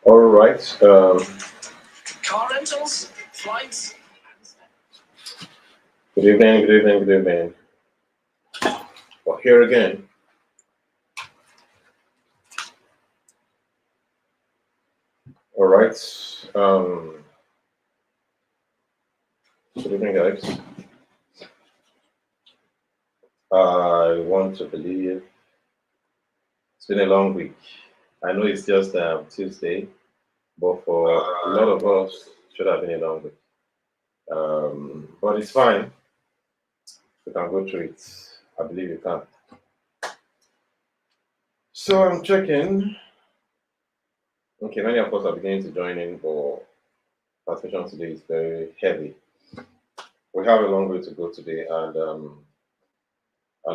All right. Car rentals, flights. Good evening. Good evening. Good evening. Well, here again. All right. Good evening, guys. I want to believe it's been a long week. I know it's just Tuesday, but for a lot of us, it should have been a long week. But it's fine. We can go through it. I believe you can. So I'm checking. Okay, many of us are beginning to join in, but transmission today is very heavy. We have a long way to go today, and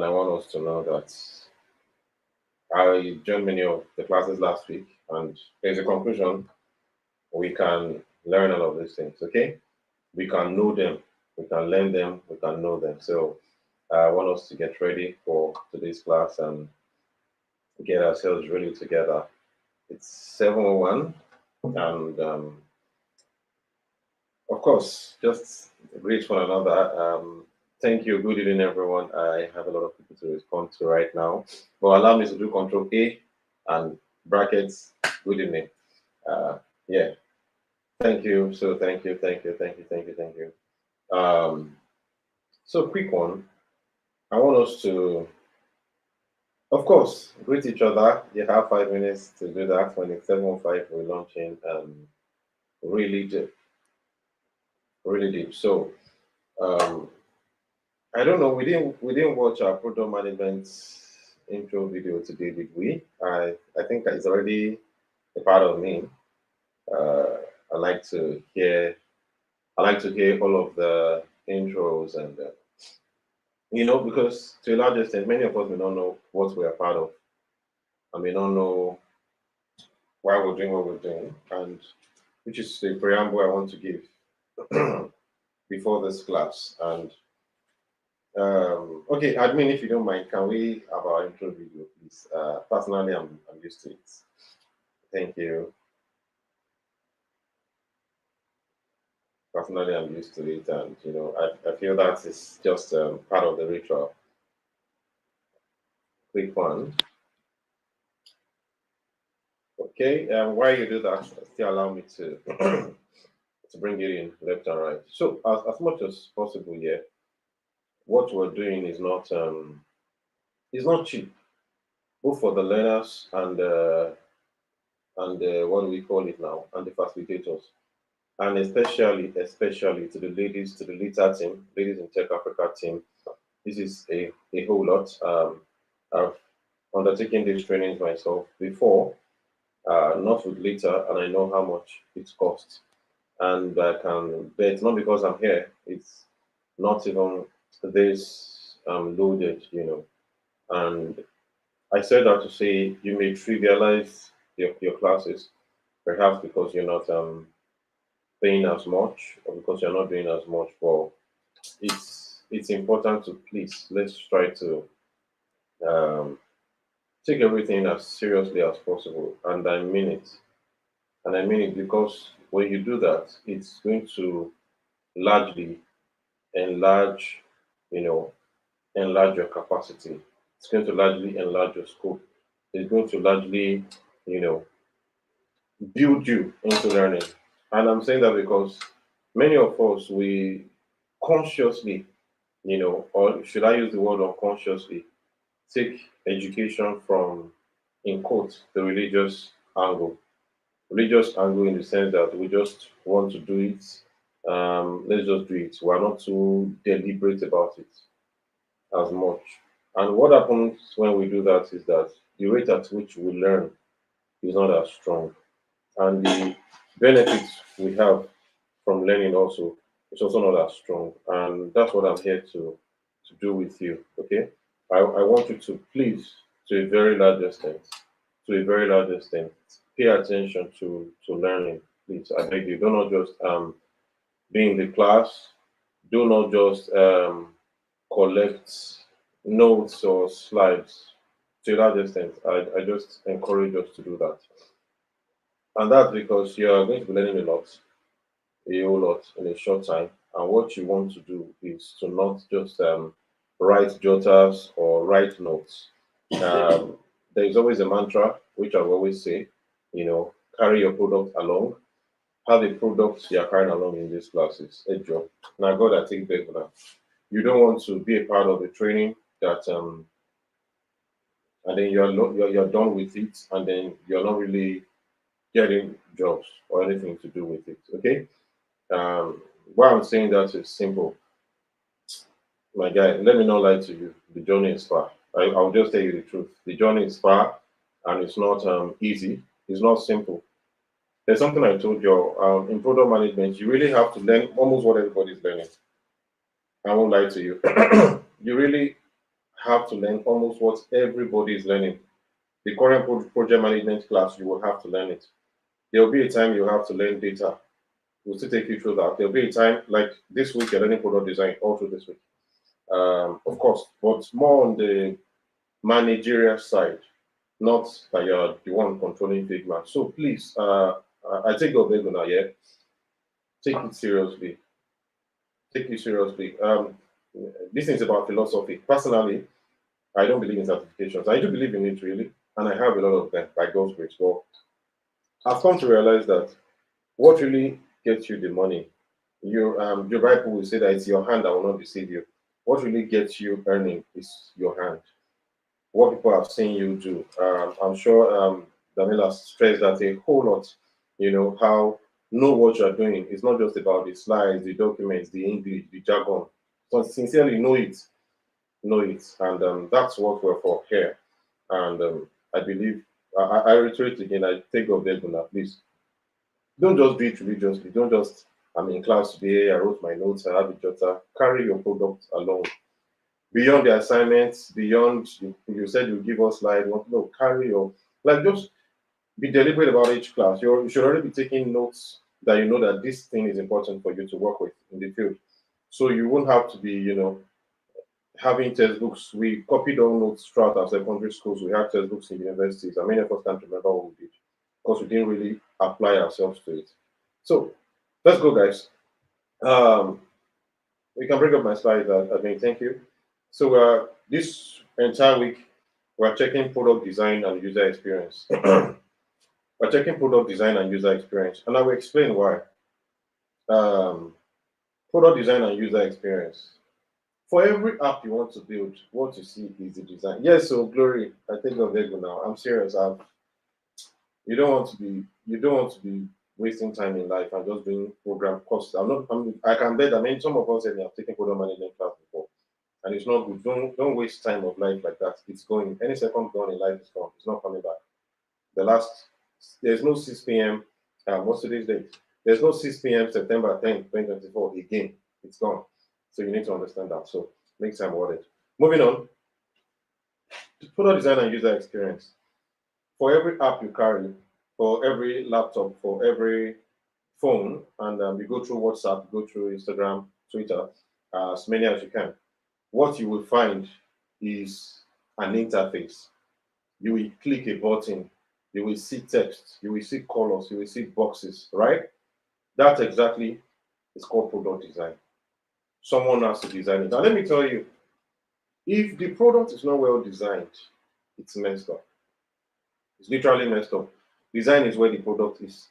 I want us to know that I joined many of the classes last week, and there's a conclusion. We can learn all of these things. Okay, we can know them, we can learn them, we can know them. So I want us to get ready for today's class and get ourselves really together. It's 7:01, and of course, just greet one another. Thank you. Good evening, everyone. I have a lot of people to respond to right now, but allow me to do Control A and brackets. Good evening. Uh, yeah. Thank you. So thank you, thank you, thank you, thank you, thank you. So quick one. I want us to, of course, greet each other. You have 5 minutes to do that. When it's 7:05, we're launching really deep, really deep. So um, I don't know. We didn't watch our product management intro video today, did we? I think it's already a part of me. Uh, I like to hear. I like to hear all of the intros and because to a large extent, many of us may not know what we are part of. I may not know why we're doing what we're doing, and which is the preamble I want to give before this class. And okay, admin, if you don't mind, can we have our intro video, please? Personally, I'm used to it. Thank you. Personally, I'm used to it, and I feel that is just part of the ritual. Quick one. Okay, while you do that, still allow me to to bring it in left and right. So, as much as possible here, what we're doing is not cheap, both for the learners and what do we call it now, and the facilitators, and especially to the ladies, to the LITA team, ladies in Tech Africa team. This is a whole lot. I've undertaken these trainings myself before, not with LITA, and I know how much it costs. And I can bet, not because I'm here, it's not even this loaded, And I said that to say you may trivialize your classes, perhaps because you're not paying as much or because you're not doing as much. But it's important to please let's try to um, take everything as seriously as possible, and I mean it. And I mean it because when you do that, it's going to largely enlarge, you know, enlarge your capacity. It's going to largely enlarge your scope. It's going to largely, you know, build you into learning. And I'm saying that because many of us, we consciously, or should I use the word unconsciously, take education from, in quotes, the religious angle. Religious angle in the sense that we just want to do it. Let's just do it. We're not too deliberate about it as much. And what happens when we do that is that the rate at which we learn is not as strong. And the benefits we have from learning also is also not as strong. And that's what I'm here to do with you. Okay. I want you to please, to a very large extent, pay attention to learning. Please, I beg you, do not just be in the class, do not just collect notes or slides. To a large extent, I just encourage us to do that. And that's because you're going to be learning a whole lot in a short time. And what you want to do is to not just write jotters or write notes. Um, there is always a mantra, which I always say, carry your product along. Have a product you are carrying along in these classes. A job. Now, God, I take back now. You don't want to be a part of the training that, and then you're done with it, and then you're not really getting jobs or anything to do with it. Okay. Why I'm saying that is simple, my guy. Let me not lie to you. The journey is far. I'll just tell you the truth. The journey is far, and it's not easy. It's not simple. There's something I told you in product management. You really have to learn almost what everybody's learning. I won't lie to you. You really have to learn almost what everybody is learning. The current project management class, you will have to learn it. There will be a time you have to learn data. We'll still take you through that. There'll be a time like this week you're learning product design all through this week. Of course, but more on the managerial side, not that you're the one controlling Figma. So please, I take your beg now, yeah. Take it seriously. Take it seriously. This is about philosophy. Personally, I don't believe in certifications. I do believe in it really, and I have a lot of them by God's grace. But I've come to realize that what really gets you the money, your Bible will say that it's your hand that will not deceive you. What really gets you earning is your hand. What people have seen you do. I'm sure Daniela stressed that a whole lot. How know what you're doing. It's not just about the slides, the documents, the English, the jargon. So sincerely know it, and that's what we're for here. And I believe I reiterate again. I take of them now, please. Don't just do it religiously. Don't just I'm in class today. I wrote my notes. I have a jotter. Carry your product along beyond the assignments. Beyond you said you give us slide. No, carry your like just be deliberate about each class. You should already be taking notes that you know that this thing is important for you to work with in the field. So you won't have to be, having textbooks. We copied all notes throughout our secondary schools. We had textbooks in universities, and many of us can't remember what we did because we didn't really apply ourselves to it. So let's go, guys. Um, we can bring up my slides. I mean, thank you. So this entire week, we're checking product design and user experience. We're checking product design and user experience, and I will explain why. Um, Product design and user experience. For every app you want to build, what you see is the design. Yes, so Glory, I think of Ego now. I'm serious. You don't want to be wasting time in life and just doing program courses. I can bet. I mean, some of us have taken product management class before, and it's not good. Don't waste time of life like that. It's going. Any second gone in life is gone. It's not coming back. The last there's no 6 p.m. What's today's date? There's no 6 p.m. September 10th, 2024 again. It's gone. So you need to understand that. So make time worth it. Moving on, product design and user experience. For every app you carry, for every laptop, for every phone, and you go through WhatsApp, go through Instagram, Twitter, as many as you can. What you will find is an interface. You will click a button, you will see text, you will see colors, you will see boxes, right? That exactly is called product design. Someone has to design it. Now, let me tell you, if the product is not well designed, it's messed up. It's literally messed up. Design is where the product is.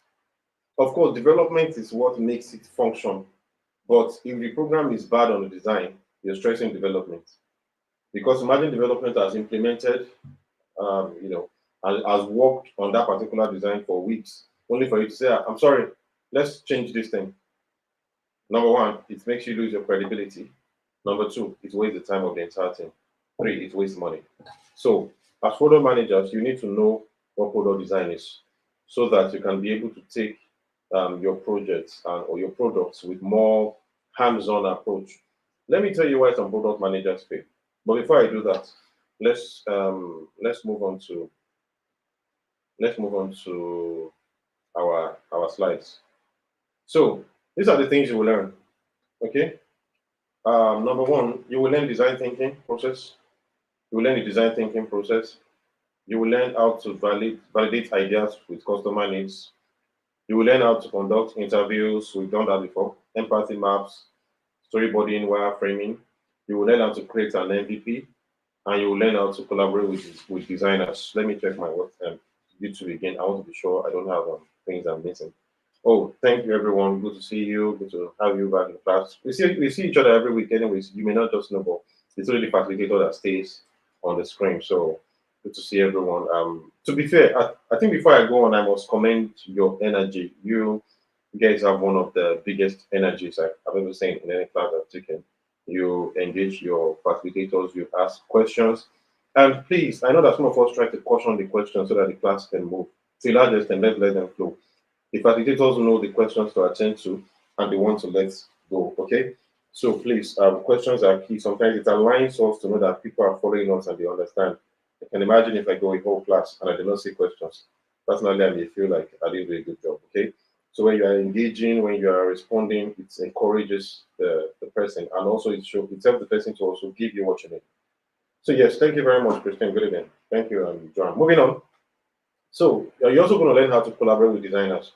Of course, development is what makes it function. But if the program is bad on the design, you're stressing development. Because imagine development has implemented, and has worked on that particular design for weeks, only for you to say, I'm sorry, let's change this thing. Number one, it makes you lose your credibility. Number two, it wastes the time of the entire team. Three, it wastes money. So, as product managers, you need to know what product design is so that you can be able to take your projects or your products with more hands-on approach. Let me tell you why some product managers fail. But before I do that, let's let's move on to our slides. So these are the things you will learn. Okay. Number one, you will learn design thinking process. You will learn the design thinking process. You will learn how to validate ideas with customer needs. You will learn how to conduct interviews. We've done that before. Empathy maps, storyboarding, wireframing. You will learn how to create an MVP, and you will learn how to collaborate with designers. Let me check my YouTube again. I want to be sure I don't have things I'm missing. Oh, thank you, everyone. Good to see you. Good to have you back in class. We see each other every week, anyways. You may not just know, but it's only the facilitator that stays on the screen. So good to see everyone. To be fair, I think before I go on, I must commend your energy. You guys have one of the biggest energies I've ever seen in any class I've taken. You engage your facilitators, you ask questions, and please, I know that some of us try to caution the questions so that the class can move. To a large extent, let them flow. The facilitators know the questions to attend to and they want to let go. Okay. So please, questions are key. Sometimes it aligns us to know that people are following us and they understand. I can imagine if I go a whole class and I do not see questions. Personally, I may feel like I did a very good job. Okay. So when you are engaging, when you are responding, it encourages the person and also it helps the person to also give you what you need. So yes, thank you very much, Christian. Good evening. Thank you, John. Moving on. So you're also going to learn how to collaborate with designers.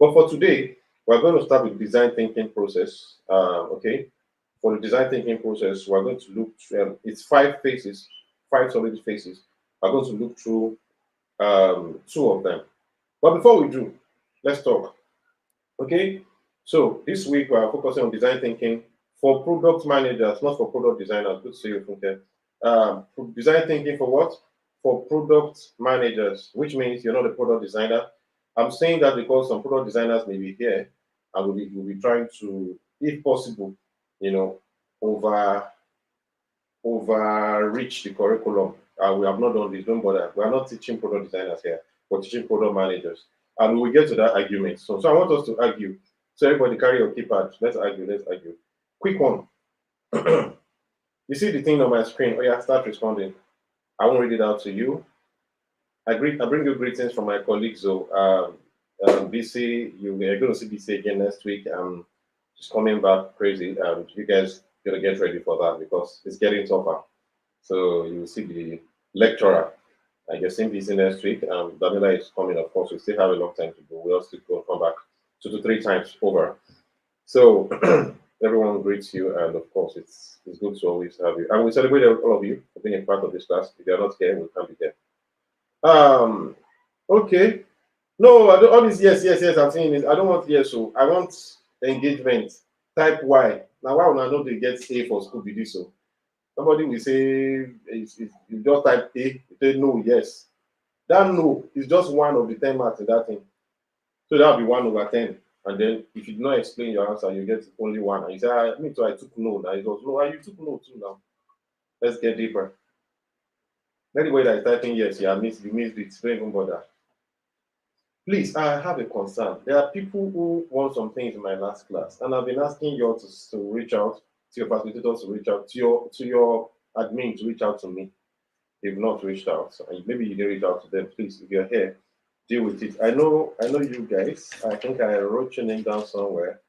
But for today, we're going to start with design thinking process. Okay, for the design thinking process, we're going to look through, it's 5 phases, 5 solid phases. We're going to look through 2 of them. But before we do, let's talk. Okay, so this week we are focusing on design thinking for product managers, not for product designers. Good to see you, Funke. Design thinking for what? For product managers, which means you're not a product designer. I'm saying that because some product designers may be here and will be trying to, if possible, you know, over overreach the curriculum. We have not done this, don't bother. We are not teaching product designers here, we're teaching product managers. And we will get to that argument. So I want us to argue. So everybody carry your keypad. Let's argue, let's argue. Quick one. You see the thing on my screen. Oh yeah, start responding. I won't read it out to you. I bring you greetings from my colleagues. So BC, you're going to see BC again next week. She's coming back crazy. You guys gotta get ready for that because it's getting tougher. So you will see the lecturer. I guess in BC next week. Daniela is coming, of course. We still have a long time to go. We also go come back 2 to 3 times over. So everyone greets you, and of course, it's good to always have you. And we celebrate all of you for being a part of this class. If you're not here, we can't be here. Okay. No, I don't, all this yes. I'm saying is I don't want yes, so I want engagement. Type Y. Now, why would I know they get A for school? Be this so? Somebody will say you just type A. You say no, yes. That no is just one of the 10 marks in that thing. So that'll be 1/10. And then if you do not explain your answer, you get only one. And you say, me too, I took no. Now it was no, you took no too now. Let's get deeper. Anybody that is typing yes, you missed it. Don't even bother. Please, I have a concern. There are people who want some things in my last class, and I've been asking you all to reach out to your facilitators, to reach out to your admin, to reach out to me. They've not reached out, so maybe you didn't reach out to them. Please, if you're here, deal with it. I know you guys. I think I wrote your name down somewhere.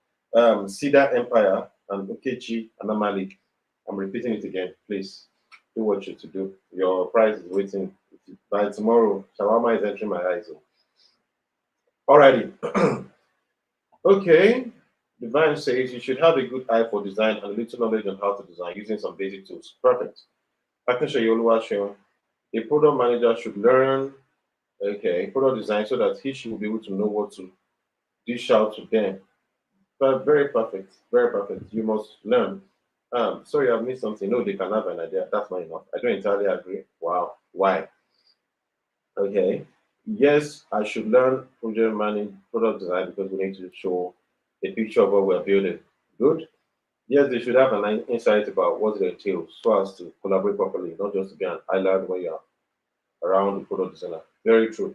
Cedar Empire and Okechi and Amali. I'm repeating it again. Please do what you're to do. Your prize is waiting. By tomorrow, shawarma is entering my eyes. Alrighty. Okay. Divine says you should have a good eye for design and a little knowledge on how to design using some basic tools. Perfect. I can show you Oluwaseun. A product manager should learn product design so that she will be able to know what to dish out to them. But very perfect, very perfect. You must learn. Sorry, I've missed something. No, they can have an idea. That's not enough. I don't entirely agree. Wow. Why? Okay. Yes, I should learn project management, product design because we need to show a picture of what we're building. Good. Yes, they should have an insight about what it entails so as to collaborate properly, not just to be an island when you're around the product designer. Very true.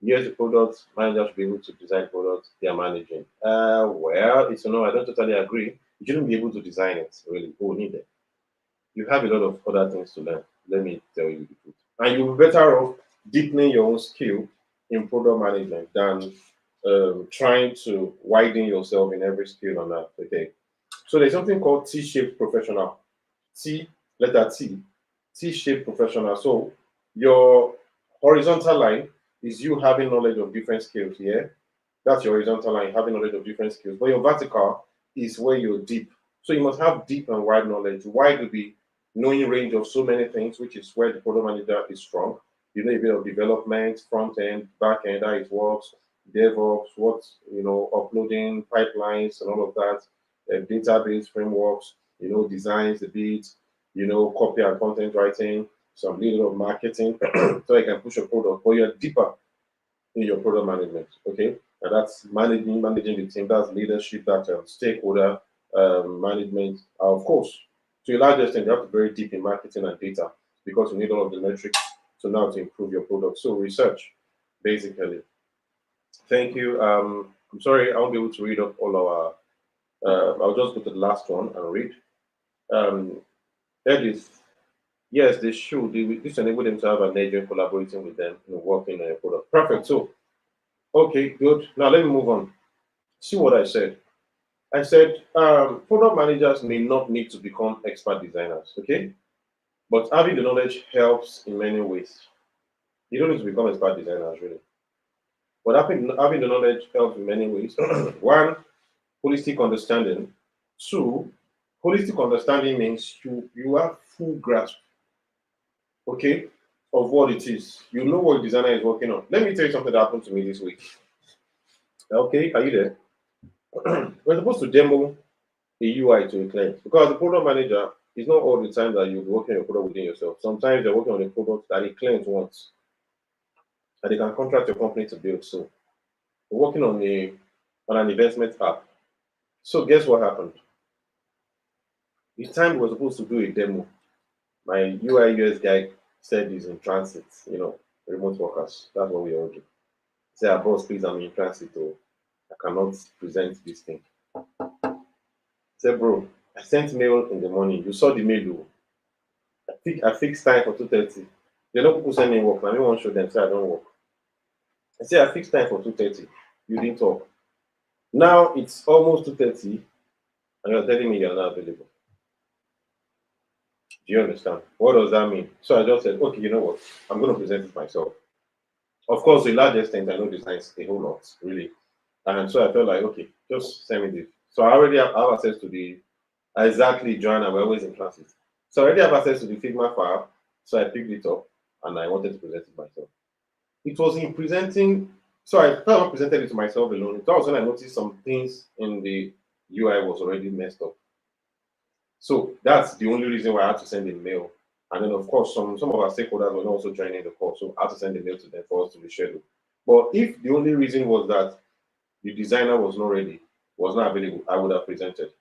Yes, the product manager should be able to design products they are managing. Well, it's I don't totally agree. You shouldn't be able to design it, really. Who need it? You have a lot of other things to learn. Let me tell you the truth. And you'll be better off deepening your own skill in product management than trying to widen yourself in every skill on that. Okay. So there's something called T-shaped professional. T, letter T, T-shaped professional. So your horizontal line is you having knowledge of different skills here. That's your horizontal line, having knowledge of different skills. But your vertical is where you're deep. So you must have deep and wide knowledge. Wide will be knowing range of so many things, which is where the product manager is strong. You know a bit of development, front end, back end, how it works, DevOps, what uploading pipelines and all of that, database frameworks, designs a bit, copy and content writing, some little of marketing, so you can push your product. But you're deeper in your product management. Okay, and that's managing the team. That's leadership. That's stakeholder management. Of course, to a large extent, you have to be very deep in marketing and data because you need all of the metrics to now to improve your product. So research, basically. Thank you. I'm sorry I won't be able to read up all our. I'll just go to the last one and read. Um, Edith, yes, they should. This enable them to have an agent collaborating with them, working on a product. Perfect. So okay, good. Now let me move on. See what I said. I said product managers may not need to become expert designers, okay? But having the knowledge helps in many ways. You don't need to become expert designers, really. But having the knowledge helps in many ways. One, holistic understanding. Two, holistic understanding means you have full grasp, okay, of what it is. You know what the designer is working on. Let me tell you something that happened to me this week. Okay, are you there? We're supposed to demo a UI to a client because the product manager is not all the time that you're working on your product within yourself. Sometimes you're working on a product that a client wants and they can contract your company to build. So we're working on an investment app. So guess what happened? The time we were supposed to do a demo, my UI US guy said he's in transit, remote workers. That's what we all do. Say, boss, please, I'm in transit, or I cannot present this thing. Say, bro, I sent mail in the morning. You saw the mail, though. I fixed time for 2:30. They don't people send me work. Now me want show them say I don't work. I say I fixed time for 2:30. You didn't talk. Now it's almost 2:30 and you're telling me you're not available. Do you understand? What does that mean? So I just said, okay, you know what? I'm going to present it myself. Of course, to a large extent, I know designs a whole lot, really. And so I felt like, okay, just send me this. So I already have access to the exactly, Joanna, we're always in classes. So I already have access to the Figma file. So I picked it up and I wanted to present it myself. It was in presenting, so I thought I presented it to myself alone. That was when I noticed some things in the UI was already messed up. So that's the only reason why I had to send a mail. And then of course some of our stakeholders were also joining the call. So I had to send a mail to them for us to reschedule. But if the only reason was that the designer was not ready, was not available, I would have presented.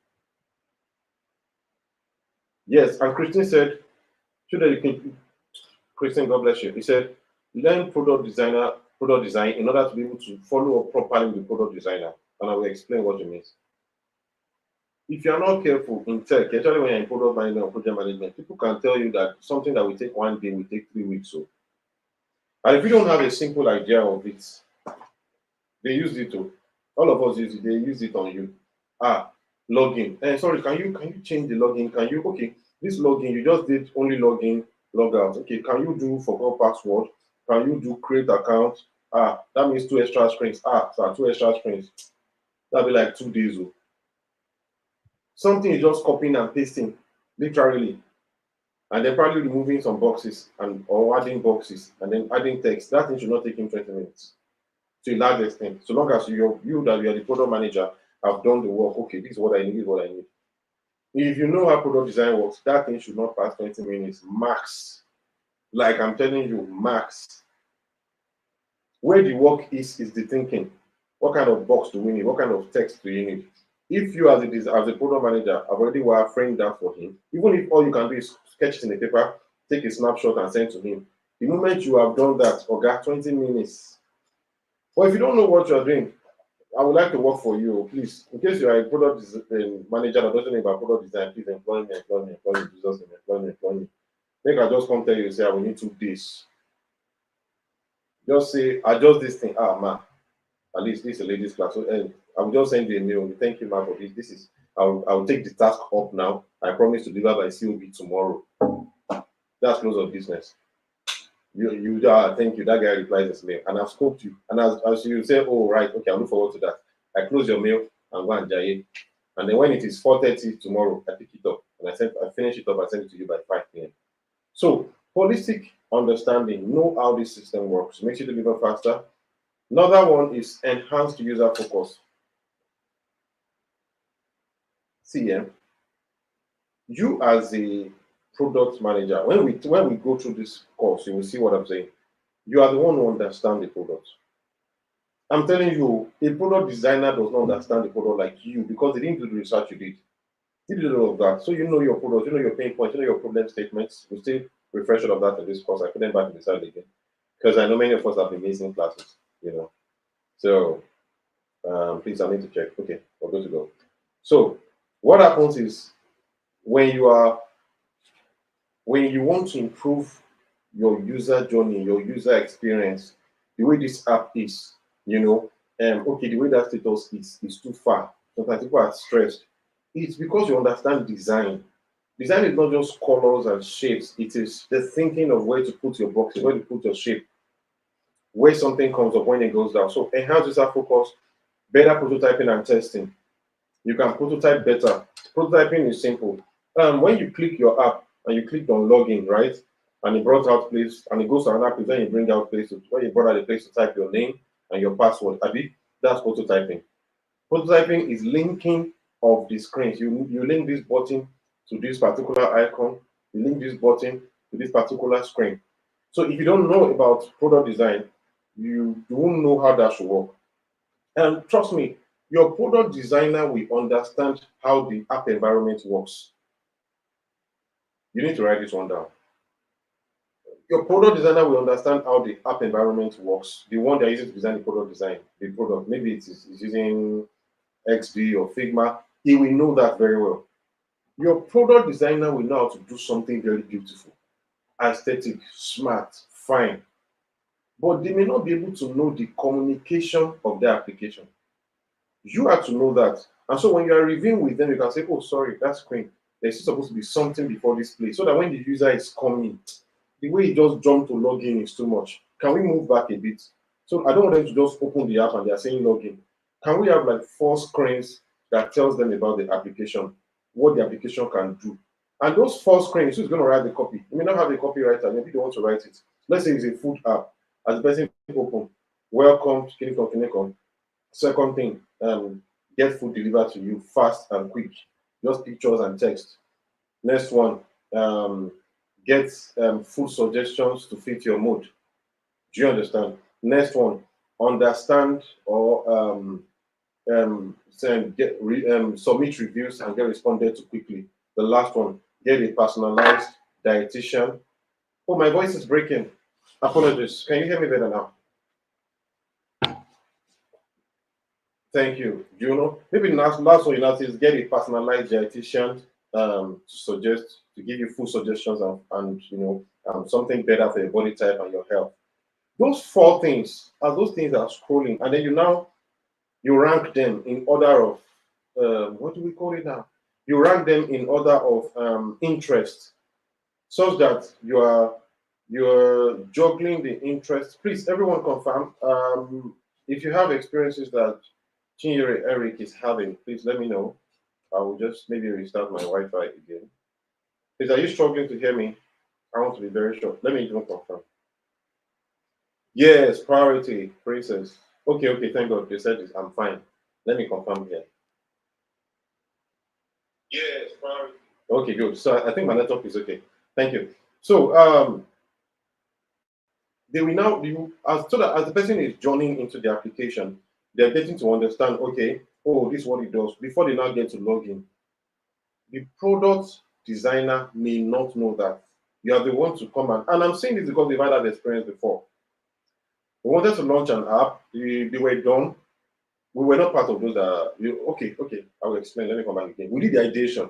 Yes, and Christine said, should you can Christian, God bless you. He said, learn product design in order to be able to follow up properly with the product designer. And I will explain what it means. If you are not careful in tech, especially when you're in product management or project management, people can tell you that something that will take 1 day will take 3 weeks. So, and if you don't have a simple idea of it, they use it to. All of us use it. They use it on you. Login. Sorry, can you change the login? Can you this login you just did only login, log out. Okay, can you do forgot password? Can you do create account? That means 2 extra screens. So 2 extra screens. That'll be like 2 days. Oh. Something is just copying and pasting, literally, and then probably removing some boxes or adding boxes and then adding text. That thing should not take him 20 minutes to a large extent. So long as you that you are the product manager have done the work. Okay, this is what I need. This is what I need. If you know how product design works, that thing should not pass 20 minutes max. Like I'm telling you, max. Where the work is the thinking. What kind of box do we need? What kind of text do you need? If you as a product manager have already framed that for him, even if all you can do is sketch it in a paper, take a snapshot and send to him. The moment you have done that, got 20 minutes. But if you don't know what you're doing, I would like to work for you, please. In case you are a product manager that doesn't know about product design, please employ me, Jesus, employ me. Make I just come tell you, say I will need 2 days. Just say, adjust this thing. Man, at least this is a ladies' class. So I will just send you a mail. Thank you, man, for this. This is I will take the task up now. I promise to deliver by COB tomorrow. That's close of business. Thank you. That guy replies his mail, and I've scoped you. And as you say, oh right, okay, I'll look forward to that. I close your mail and go and jay. And then when it is 4:30 tomorrow, I pick it up and I finish it up. I send it to you by 5 p.m. So holistic understanding, know how this system works, makes you deliver faster. Another one is enhanced user focus. See, you as a product manager, when we go through this course, you will see what I'm saying. You are the one who understands the product. I'm telling you, a product designer does not understand the product like you because they didn't do the research you did. You did all of that. So you know your product, you know your pain points, you know your problem statements. We'll still refresh all of that in this course. I put them back in the side again. Because I know many of us have been missing classes, you know. So please, I need to check. Okay, we're good to go. So what happens is when you are when you want to improve your user journey, your user experience, the way this app is, you know, okay, the way that status is too far. Sometimes people are stressed. It's because you understand design. Design is not just colors and shapes, it is the thinking of where to put your boxes, where to put your shape, where something comes up when it goes down. So enhance user focus, better prototyping and testing. You can prototype better. Prototyping is simple. When you click your app and you click on login, right? And it brought out place and it goes to another place, then you bring out place when you brought out the place to type your name and your password. Abi, that's prototyping. Prototyping is linking of the screens. You link this button to this particular icon, you link this button to this particular screen. So if you don't know about product design, you won't know how that should work. And trust me, your product designer will understand how the app environment works. You need to write this one down. Your product designer will understand how the app environment works. The one that uses to design the product design, the product, maybe it's using XD or Figma, he will know that very well. Your product designer will know how to do something very beautiful, aesthetic, smart, fine. But they may not be able to know the communication of the application. You have to know that. And so when you are reviewing with them, you can say, oh, sorry, that's screen. There's supposed to be something before this place. So that when the user is coming, the way he just jumped to log in is too much. Can we move back a bit? So I don't want them to just open the app and they are saying login. Can we have like 4 screens that tells them about the application, what the application can do? And those 4 screens, who's going to write the copy? You may not have a copywriter, maybe they want to write it. Let's say it's a food app. As the person open, welcome, Kinikon. Second thing, get food delivered to you fast and quick, just pictures and text. Next one, get food suggestions to fit your mood. Do you understand? Next one, understand or submit reviews and get responded to quickly. The last one, get a personalized dietitian. Oh, my voice is breaking. Apologies. Can you hear me better now? Thank you. Do you know? Maybe last one you know is get a personalized dietitian to suggest to give you full suggestions and something better for your body type and your health. Those 4 things, as those things are scrolling, and then you rank them in order of what do we call it now? You rank them in order of interest, such that you're juggling the interest. Please, everyone confirm. If you have experiences that Chinyere Eric is having, please let me know. I will just maybe restart my Wi-Fi again. Please, are you struggling to hear me? I want to be very sure. Let me even confirm. Yes, priority, princess. Okay, thank God. They said this. I'm fine. Let me confirm here. Yes, priority. Okay, good. So I think my network is okay. Thank you. So they will now so that as the person is joining into the application, they're getting to understand, okay, oh, this is what it does before they now get to login. The product designer may not know that. You are the one to come and I'm saying this because we've had that experience before. We wanted to launch an app, they were done. We were not part of those okay, I will explain. Let me come back again. We did the ideation.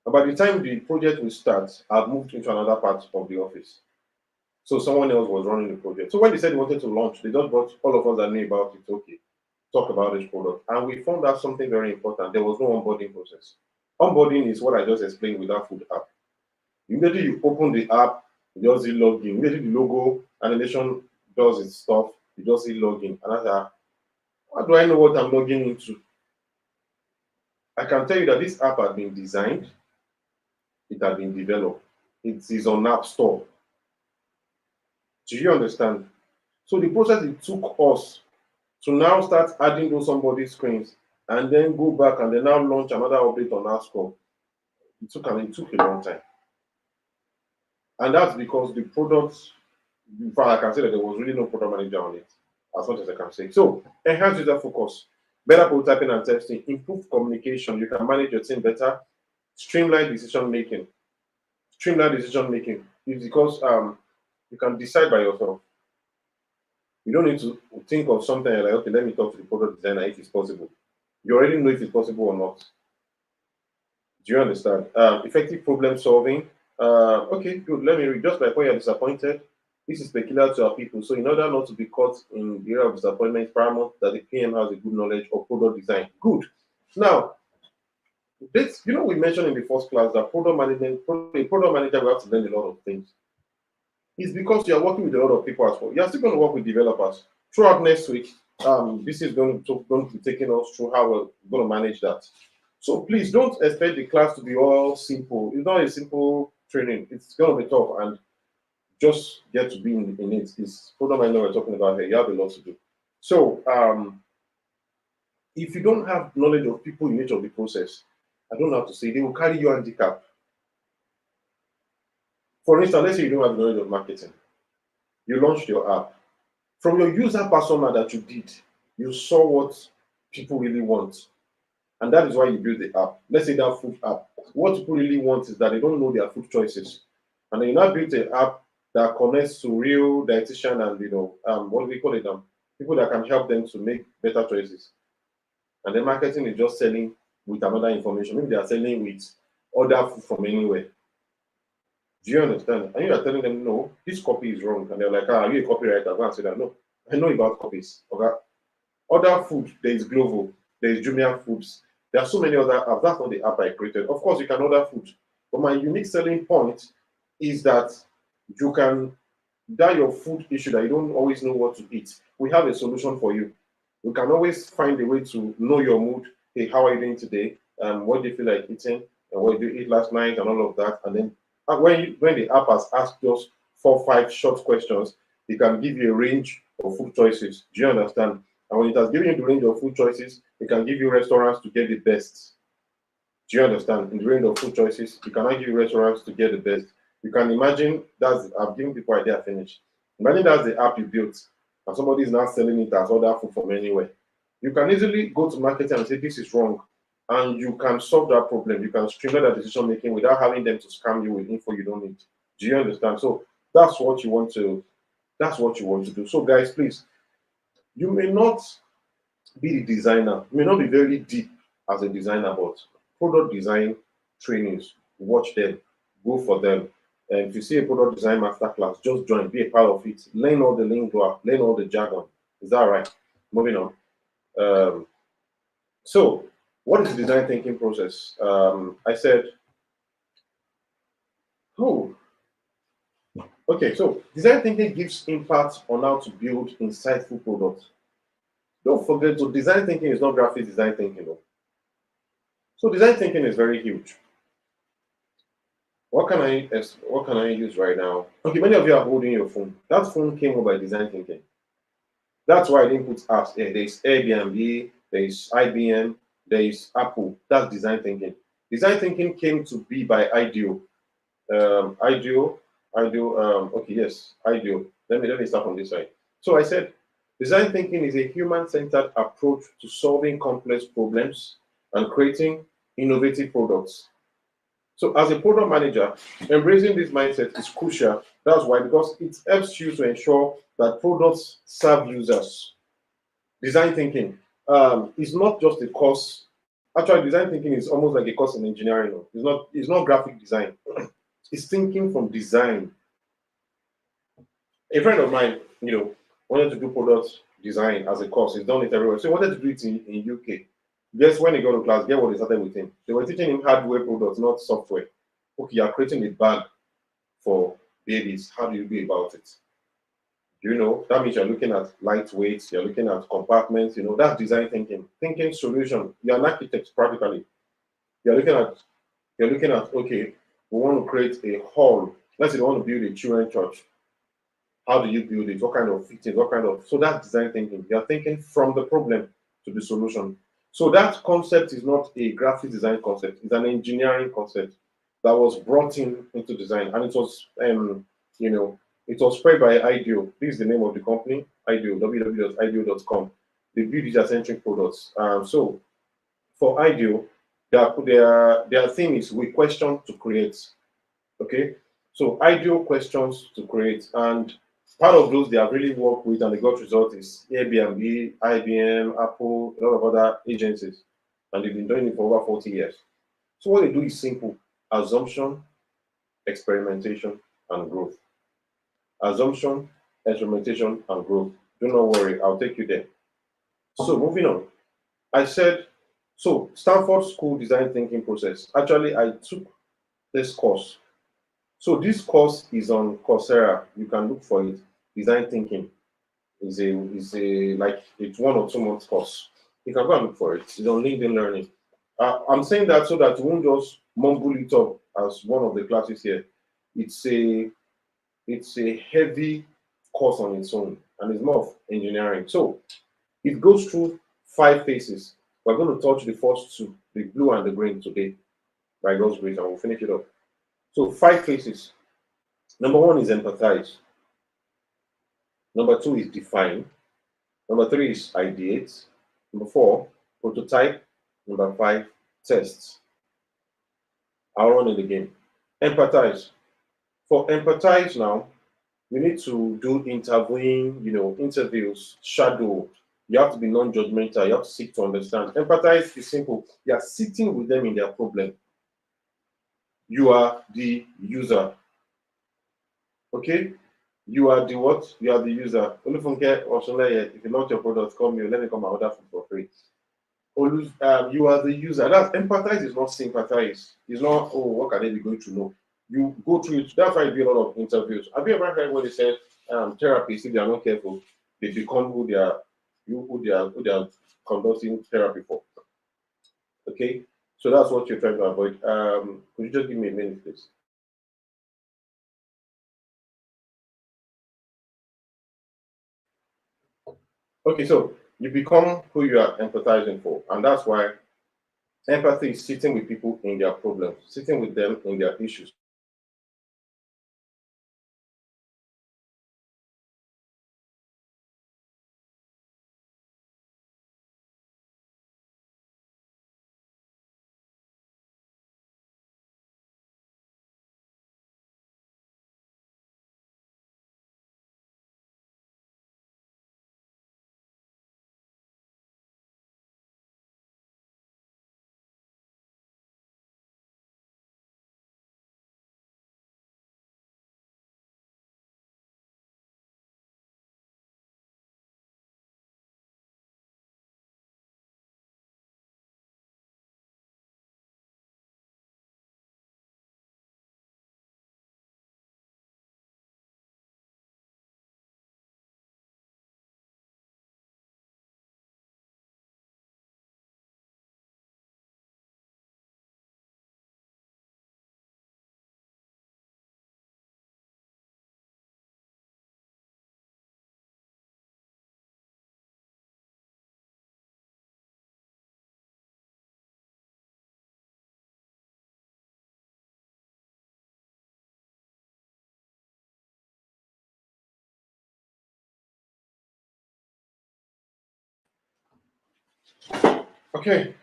And by the time the project will start, I've moved into another part of the office. So someone else was running the project. So when they said they wanted to launch, they just brought all of us that knew about it, okay, talk about this product. And we found out something very important. There was no onboarding process. Onboarding is what I just explained with that food app. Immediately you open the app, You just see login. Maybe the logo animation does its stuff. You just see login. And I said, how do I know what I'm logging into? I can tell you that this app has been designed, it has been developed, it is on App Store. Do you understand? So the process it took us to now start adding those somebody's screens and then go back and then now launch another update on our score. It took a long time. And that's because the product, in fact, I can say that there was really no product manager on it, as much as I can say. So enhance user focus, better prototyping and testing, improve communication. You can manage your team better, streamline decision making. Streamline decision making is because you can decide by yourself. You don't need to think of something like, okay, let me talk to the product designer if it's possible. You already know if it's possible or not. Do you understand? Effective problem solving. Okay, good. Let me read. Just like when you're disappointed, this is peculiar to our people. So, in order not to be caught in the area of disappointment, it's paramount that the PM has a good knowledge of product design. Good. Now, this, we mentioned in the first class that product management, a product manager will have to learn a lot of things. It's because you are working with a lot of people as well. You're still going to work with developers throughout next week. This is going to be taking us through how we're going to manage that. So please don't expect the class to be all simple. It's not a simple training. It's going to be tough, and just get to be in it. It's product management we're talking about here. You have a lot to do. So if you don't have knowledge of people in each of the process, I don't have to say they will carry your handicap. For instance, let's say you don't have knowledge of marketing. You launched your app. From your user persona that you did, you saw what people really want. And that is why you build the app. Let's say that food app. What people really want is that they don't know their food choices. And then you now build an app that connects to real dietitian and what do we call it? People that can help them to make better choices. And the marketing is just selling with another information. Maybe they are selling with other food from anywhere. Do you understand? And you are telling them, no, this copy is wrong. And they're like, are you a copywriter? Go and say that. No, I know about copies. Okay. Other food, there is Glovo, there is Jumia Foods. There are so many other apps. That's not the app I created. Of course, you can order food. But my unique selling point is that you can, that your food issue that you don't always know what to eat, we have a solution for you. You can always find a way to know your mood. Hey, how are you doing today? What do you feel like eating? And what did you eat last night? And all of that. And then when the app has asked just 4 or 5 short questions, it can give you a range of food choices. Do you understand? And when it has given you the range of food choices, it can give you restaurants to get the best. Do you understand? In the range of food choices, it cannot give you restaurants to get the best. You can imagine I've given people idea finished. Imagine that's the app you built, and somebody is now selling it as other food from anywhere. You can easily go to marketing and say this is wrong, and you can solve that problem. You can streamline that decision making without having them to scam you with info you don't need. Do you understand? So that's what you want to do. So guys, please, you may not be the designer, you may not be very deep as a designer, but product design trainings, watch them, go for them. And if you see a product design masterclass, just join, be a part of it, learn all the lingo, learn all the jargon. Is that right? Moving on. So, what is the design thinking process? I said, okay, so design thinking gives impact on how to build insightful products. Don't forget, so design thinking is not graphic design thinking. No. So design thinking is very huge. What can I use right now? Okay, many of you are holding your phone. That phone came up by design thinking. That's why I didn't put apps there. There's Airbnb, there's IBM, there's Apple. That's design thinking. Design thinking came to be by IDEO. Okay, yes, IDEO. Let me start from this side. So I said, design thinking is a human-centered approach to solving complex problems and creating innovative products. So as a product manager, embracing this mindset is crucial. That's why, because it helps you to ensure that products serve users. Design thinking is not just a course. Actually, design thinking is almost like a course in engineering. It's not graphic design. It's thinking from design. A friend of mine, wanted to do product design as a course. He's done it everywhere. So he wanted to do it in UK. Guess when he got to class, get what they started with him. They were teaching him hardware products, not software. Okay, you are creating a bag for babies. How do you go about it? You know, that means you're looking at lightweight, you're looking at compartments, you know, that's design thinking. Thinking solution. You're an architect practically. You're looking at okay, we want to create a hall. Let's say you want to build a children church. How do you build it? What kind of fittings? What kind of, so that's design thinking. You're thinking from the problem to the solution. So that concept is not a graphic design concept, it's an engineering concept that was brought in into design, and it was you know, it was spread by IDEO. This is the name of the company, IDEO, www.ideo.com. They build user-centric products. So for IDEO, their theme is we question to create. Okay, so ideal questions to create, and part of those they have really worked with and they got results is Airbnb, IBM, Apple, a lot of other agencies, and they've been doing it for over 40 years. So what they do is simple: assumption, experimentation, and growth. Assumption, experimentation, and growth. Do not worry, I'll take you there. So moving on, I said so. Stanford School Design Thinking Process. Actually, I took this course. So this course is on Coursera. You can look for it. Design thinking is a like it's 1 or 2 months course. You can go and look for it. It's on LinkedIn Learning. I'm saying that so that you won't just mumble it up as one of the classes here. It's a it's a heavy course on its own, and it's more of engineering. So it goes through 5 phases. We're going to touch the first two, the blue and the green today, by God's grace, and we'll finish it up. So 5 phases. Number 1 is empathize. Number 2 is define. Number 3 is ideate. Number 4, prototype. Number 5, test. I'll run it again. Empathize. For empathize now, we need to do interviewing, you know, interviews, shadow. You have to be non-judgmental. You have to seek to understand. Empathize is simple. You are sitting with them in their problem. You are the user. Okay? You are the what? You are the user. Olufunke Osunleye, if you launch your product, call me. Let me come and order food for free. You are the user. That's empathize is not sympathize. It's not, oh, what can they be going to know? You go through it. That's why I do a lot of interviews. Have you ever heard when they said therapists, if they are not careful, they become who they are, who they are conducting therapy for. Okay? So that's what you're trying to avoid. Could you just give me a minute, please? Okay, so you become who you are empathizing for, and that's why empathy is sitting with people in their problems, sitting with them in their issues. Okay.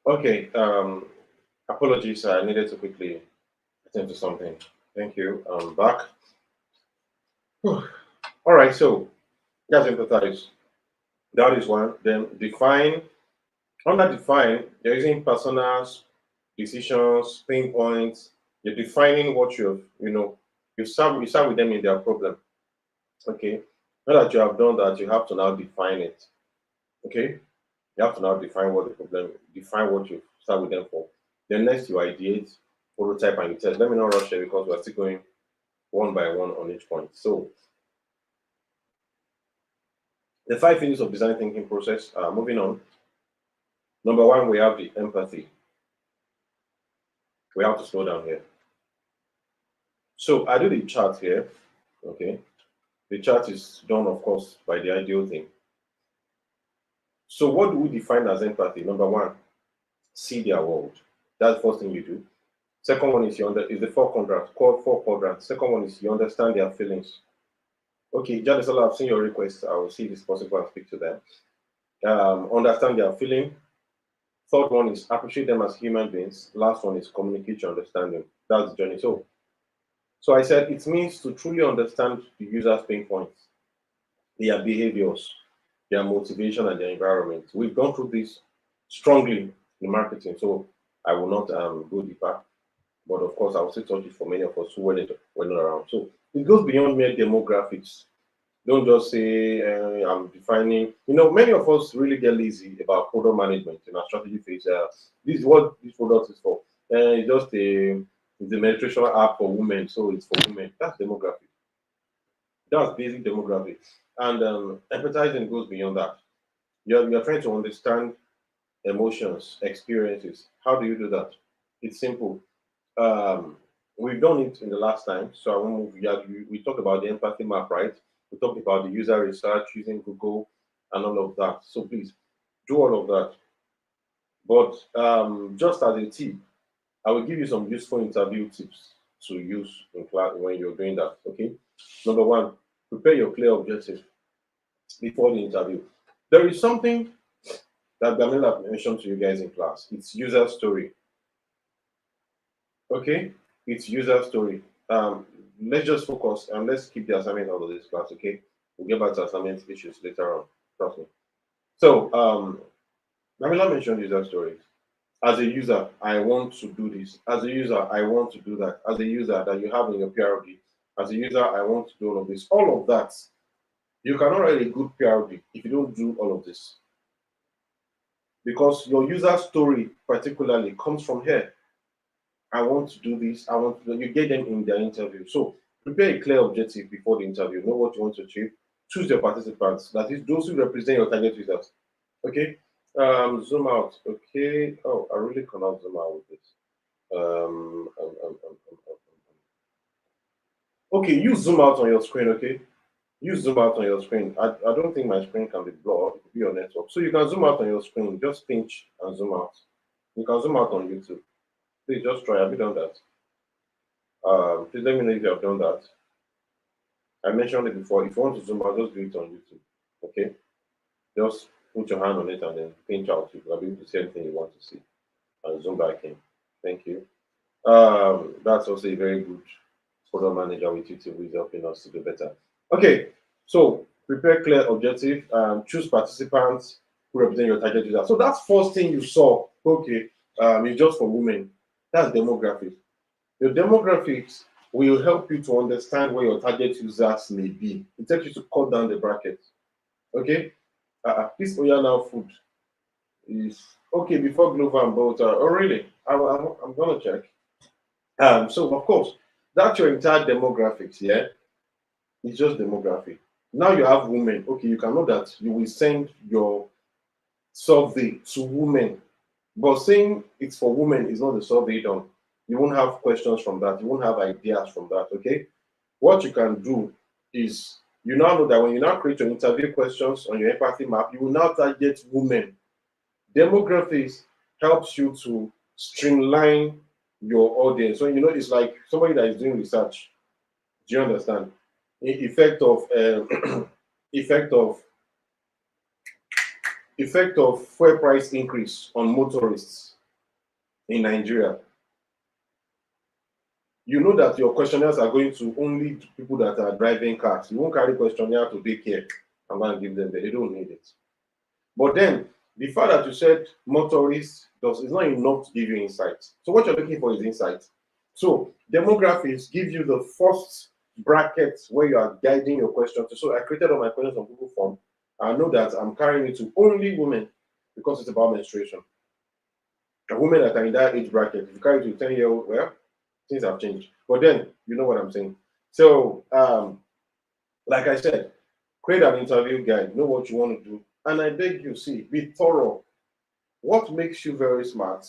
Okay. Apologies. I needed to quickly attend to something. Thank you. I'm back. Whew. All right. So that's empathize. That is one. Then define. Under define, you're using personas, decisions, pain points. You're defining what you start with them in their problem. Okay. Now that you have done that, you have to now define it. Okay. You have to now define what the problem, define what you start with them for. Then next you ideate, prototype, and you test. Let me not rush it because we're still going one by one on each point. So the 5 phases of design thinking process. Moving on. Number 1, we have the empathy. We have to slow down here. So I do the chart here. Okay. The chart is done, of course, by the ideal thing. So what do we define as empathy? Number 1, see their world. That's the first thing you do. Second one is is the 4 quadrants. Second one is you understand their feelings. Okay, Jadesola, I've seen your request. I will see if it's possible and speak to them. Understand their feeling. Third one is appreciate them as human beings. Last one is communicate your understanding. That's the journey. So I said it means to truly understand the user's pain points, their behaviors, their motivation, and their environment. We've gone through this strongly in marketing, so I will not go deeper. But of course, I will still touch it for many of us who were not around. So it goes beyond mere demographics. Don't just say I'm defining. Many of us really get lazy about product management in our strategy phase. This is what this product is for. It's just it's a meditation app for women, so it's for women. That's demographic. That's basic demographic. And empathizing goes beyond that. You're trying to understand emotions, experiences. How do you do that? It's simple. Um, we've done it in the last time, so I won't move. We talked about the empathy map, right? We talked about the user research using Google and all of that. So please do all of that. But just as a tip, I will give you some useful interview tips to use in class when you're doing that. Okay. Number 1, prepare your clear objective before the interview. There is something that Gamila mentioned to you guys in class. It's user story. Okay, it's user story. Let's just focus and let's keep the assignment out of this class. Okay, we'll get back to assignment issues later on. Trust me. So, Gamila mentioned user stories. As a user, I want to do this. As a user, I want to do that. As a user that you have in your PRD, as a user, I want to do all of this. All of that. You cannot write a good PRD if you don't do all of this. Because your user story particularly comes from here. I want to do this. I want to. You get them in their interview. So prepare a clear objective before the interview. Know what you want to achieve. Choose your participants. That is those who represent your target users. Okay. Zoom out. Okay. Oh, I really cannot zoom out with this. Okay, you zoom out on your screen. Okay. You zoom out on your screen. I don't think my screen can be blocked. It could be your network. So you can zoom out on your screen. Just pinch and zoom out. You can zoom out on YouTube. Please just try. Have you done that? Please let me know if you have done that. I mentioned it before. If you want to zoom out, just do it on YouTube. Okay? Just put your hand on it and then pinch out. You will be able to see anything you want to see. And zoom back in. Thank you. That's also a very good product manager with YouTube who is helping us to do better. Okay, so prepare clear objective, choose participants who represent your target user. So that's first thing you saw. Okay, it's just for women. That's demographics. Your demographics will help you to understand where your target users may be. It helps you to cut down the bracket. Okay, this Oyana food is okay before Glover and Bolter. Oh, really? I'm gonna check. So of course, that's your entire demographics. Yeah, it's just demographic. Now you have women. Okay, you can know that you will send your survey to women, but saying it's for women is not the survey done. You won't have questions from that. You won't have ideas from that. Okay, what you can do is you now know that when you now create your interview questions on your empathy map, you will now target women. Demographics helps you to streamline your audience. So it's like somebody that is doing research. Do you understand? Effect of effect of effect of fuel price increase on motorists in Nigeria. You know that your questionnaires are going to only people that are driving cars. You won't carry questionnaire to daycare and go and give them. They don't need it. But then the fact that you said motorists is not enough to give you insight. So what you're looking for is insight. So demographics give you the first bracket where you are guiding your question to. So I created all my questions on Google Form. I know that I'm carrying it to only women because it's about menstruation. And women that are in that age bracket, if you carry to 10-year-old, well, things have changed. But then, you know what I'm saying. So, like I said, create an interview guide, know what you want to do. And I beg you, see, be thorough. What makes you very smart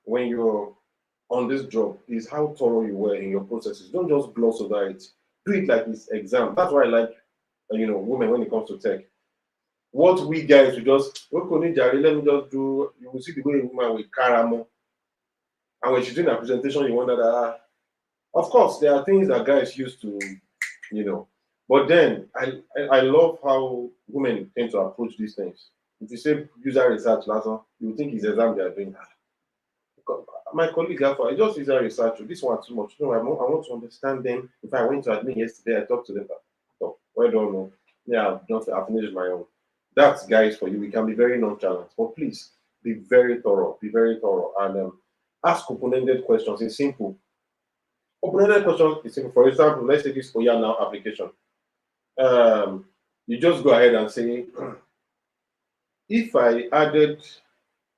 when you're on this job is how thorough you were in your processes. Don't just gloss over it. Do it like it's exam. That's why I like, women when it comes to tech. What we guys, we just, okay, let me just do, you will see the way a woman will caramo. And when she's doing a presentation, you wonder that, of course, there are things that guys used to, you know. But then I love how women tend to approach these things. If you say user research, last one, you think it's exam they are doing. My colleague, I just user research. This one too much. No, I want to understand them. If I went to admin yesterday, I talked to them. So, well done. No. Yeah, I've finished my own. That's guys for you. We can be very nonchalant, but please be very thorough. Be very thorough and ask open-ended questions. It's simple. Open-ended questions is simple. For example, let's take this Oya Now application. You just go ahead and say, if I added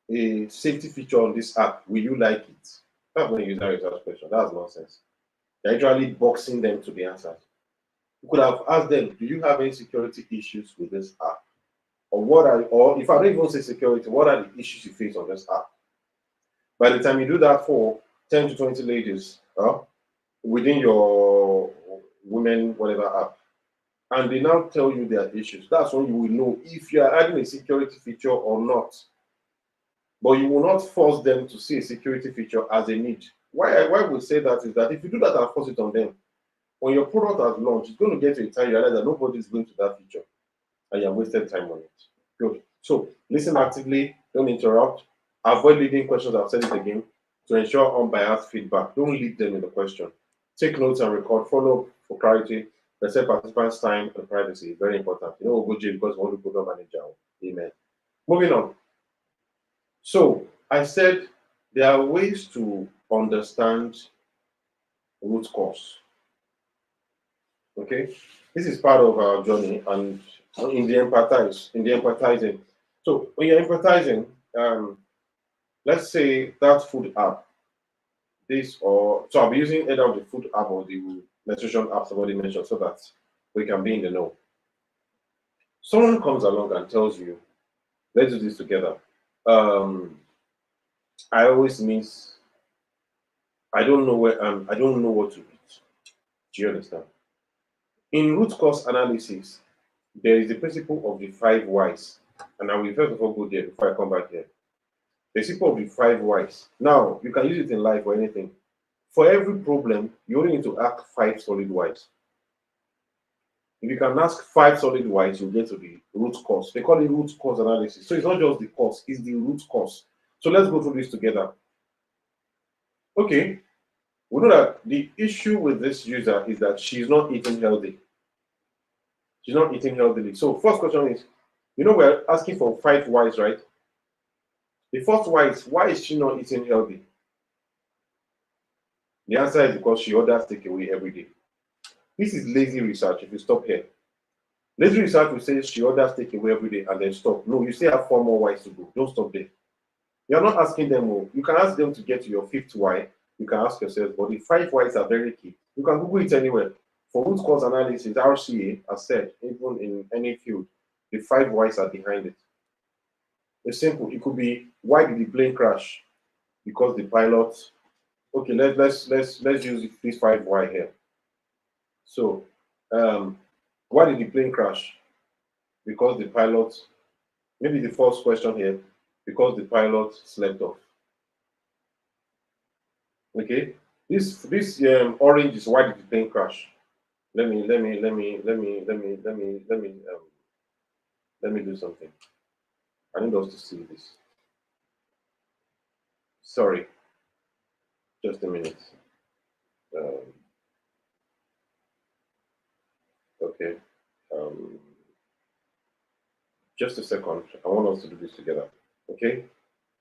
a safety feature on this app, will you like it? That's when you use that research question. That's nonsense. You're actually boxing them to the answers. You could have asked them, do you have any security issues with this app? Or if I don't even say security, what are the issues you face on this app? By the time you do that for 10 to 20 ladies within your women, whatever app, and they now tell you their issues, that's when you will know if you are adding a security feature or not. But you will not force them to see a security feature as a need. Why we say that is that if you do that and force it on them, when your product has launched, it's going to get to a time you realize that nobody is going to that feature and you have wasted time on it. Good. So listen actively, don't interrupt, avoid leading questions. I've said it again to ensure unbiased feedback. Don't lead them in the question. Take notes and record. Follow up for clarity. Respect participants' time and privacy. Very important. You know, go because we want to program manager. Amen. Moving on. So I said there are ways to understand root cause. Okay, this is part of our journey, and in the empathizing. So when you're empathizing, let's say that food app, so I'll be using either of the food app or the nutrition app somebody mentioned, so that we can be in the know. Someone comes along and tells you, let's do this together. I always miss. I don't know I don't know what to eat. Do you understand? In root cause analysis, there is the principle of the 5 whys. And I will first of all go there before I come back here. The principle of the 5 whys. Now, you can use it in life or anything. For every problem, you only need to ask 5 solid whys. If you can ask 5 solid whys, you'll get to the root cause. They call it root cause analysis. So it's not just the cause, it's the root cause. So let's go through this together. Okay, we know that the issue with this user is that she's not eating healthy. She's not eating healthily. So first question is, we're asking for 5 whys, right? The first why is she not eating healthy? The answer is because she orders takeaway every day. This is lazy research if you stop here. Lazy research will say she orders takeaway every day and then stop. No, you still have 4 more whys to go. Don't stop there. You're not asking them more. You can ask them to get to your 5th why. You can ask yourself, but the 5 whys are very key. You can Google it anywhere. For root cause analysis, RCA has said, even in any field, the 5 whys are behind it. It's simple. It could be, why did the plane crash? Because the pilot. Okay, let's use this 5 why here. So, why did the plane crash? Because the pilot. Maybe the first question here, because the pilot slept off. Okay, this orange is, why did the plane crash? Let me do something. I need us to see this. Sorry, just a minute. Okay, just a second. I want us to do this together. Okay,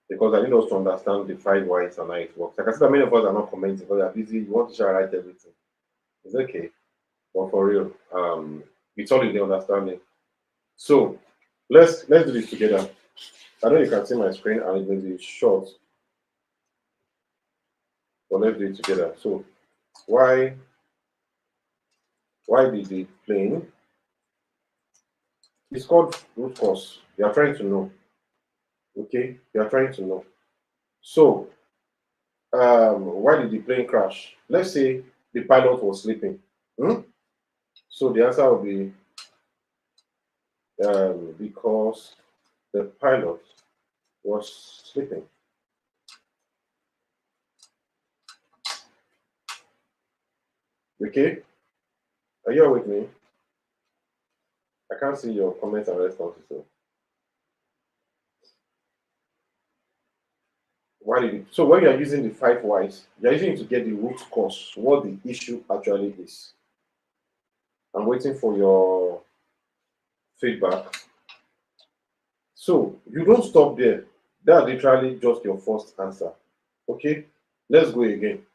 because I need us to understand the 5 whys and how it works. Like I said, many of us are not commenting because they're busy. You want to try to write everything. It's okay, but for real, it's all in the understanding. So let's do this together. I know you can see my screen and it may be short. But let's do it together. So why did the plane? It's called root cause. You are trying to know. Okay, you are trying to know. So why did the plane crash? Let's say the pilot was sleeping. Hmm? So the answer will be because the pilot was sleeping. Okay, are you all with me? I can't see your comments and responses. So why did it? So when you are using the 5 whys, you are using it to get the root cause, what the issue actually is. I'm waiting for your feedback. So you don't stop there. That's literally just your first answer. Okay, let's go again.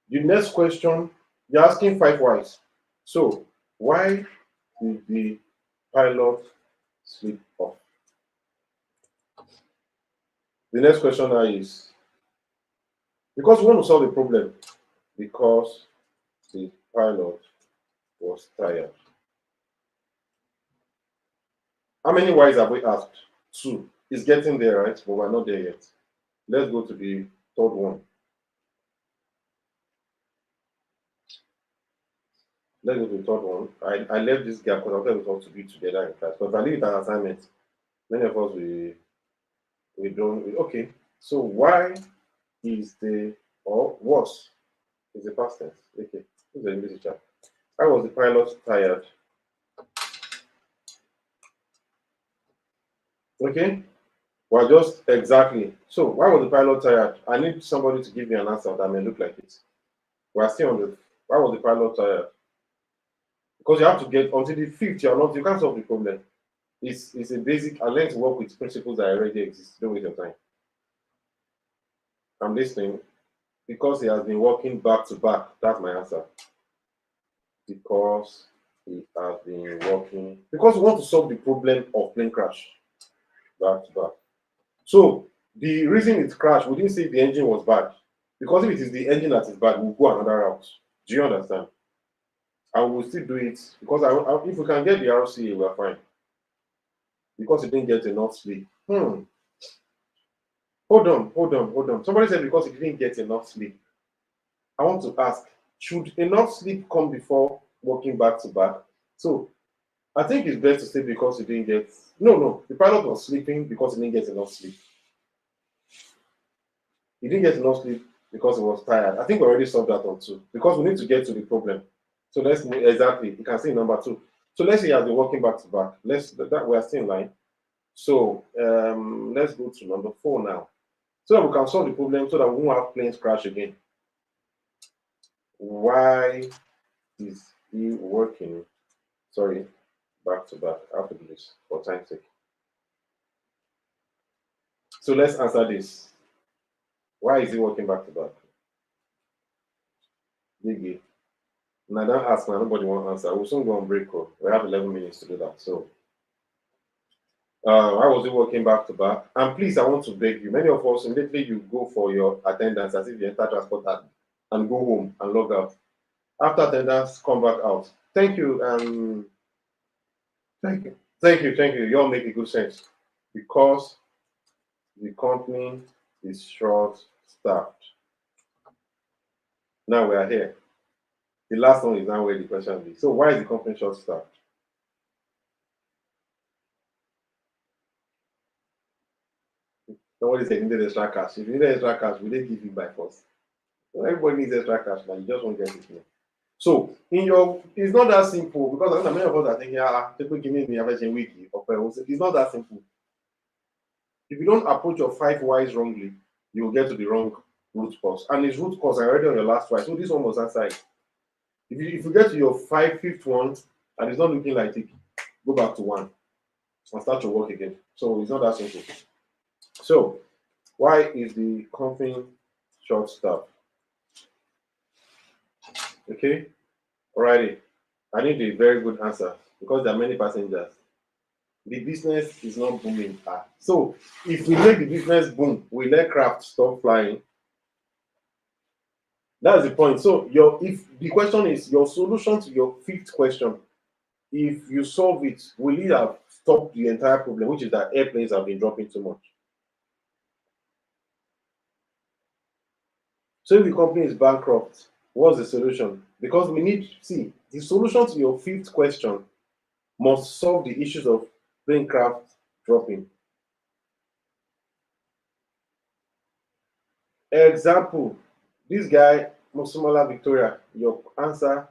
The next question, you're asking 5 whys. So why did the pilot sleep off? The next question now is because we want to solve the problem. Because the pilot was tired. How many whys have we asked? 2. It's getting there, right? But we're not there yet. Let's go to the third one. Let's go to the third one. I left this gap because I thought we were to be together in class. But if I leave it as assignment, many of us we don't. Okay. So why is the or was is the past tense? Okay. This is the English teacher. Why was the pilot tired? Okay. Well, just exactly. So why was the pilot tired? I need somebody to give me an answer that may look like it. We are still on the why was the pilot tired? Because you have to get until the fifth, you can't solve the problem. It's a basic. I learned to work with principles that already exist. Don't waste your time. I'm listening because he has been working back to back. That's my answer. Because he has been working because we want to solve the problem of plane crash back to back. So the reason it crashed, we didn't say the engine was bad. Because if it is the engine that is bad, we'll go another route. Do you understand? And we'll still do it because if we can get the RCA, we're fine. Because he didn't get enough sleep. Hold on. Somebody said because he didn't get enough sleep. I want to ask, should enough sleep come before working back to back? So I think it's best to say because he didn't get. No. The pilot was sleeping because he didn't get enough sleep. He didn't get enough sleep because he was tired. I think we already solved that on 2 because we need to get to the problem. So let's move exactly. You can see number 2. So let's say he has been working back to back. That we are still in line. So let's go to number 4 now. So that we can solve the problem so that we won't have planes crash again. Why is he working? Sorry, back to back. I have to do this for time's sake. So let's answer this. Why is he working back to back? Biggie. Now don't ask now, nobody wants answer. We'll soon go on break. We have 11 minutes to do that. So I was working back to back. And please, I want to beg you. Many of us immediately you go for your attendance as if you enter transport and go home and log out. After attendance, come back out. Thank you. Thank you. You all make a good sense. Because the company is short-staffed. Now we are here. The last one is now where the question is. So why is the company short-staffed? Somebody said you need extra cash. If you need extra cash, will they give you by force? So everybody needs extra cash now. You just won't get it now. So it's not that simple because I know many of us are thinking, people give me the average week. It's not that simple. If you don't approach your 5 whys wrongly, you will get to the wrong root cause. And it's root cause already on your last why. So this one was outside. If you get to your fifth one and it's not looking like it, go back to 1 and start your work again. So it's not that simple. So why is the company short-staffed? Okay, alrighty. I need a very good answer because there are many passengers. The business is not booming. So if we make the business boom, we let craft stop flying. That's the point. So if the question is your solution to your fifth question, if you solve it, will it have stopped the entire problem, which is that airplanes have been dropping too much? So if the company is bankrupt, what's the solution? Because we need see the solution to your fifth question must solve the issues of plane craft dropping. Example, this guy, Musumala Victoria, your answer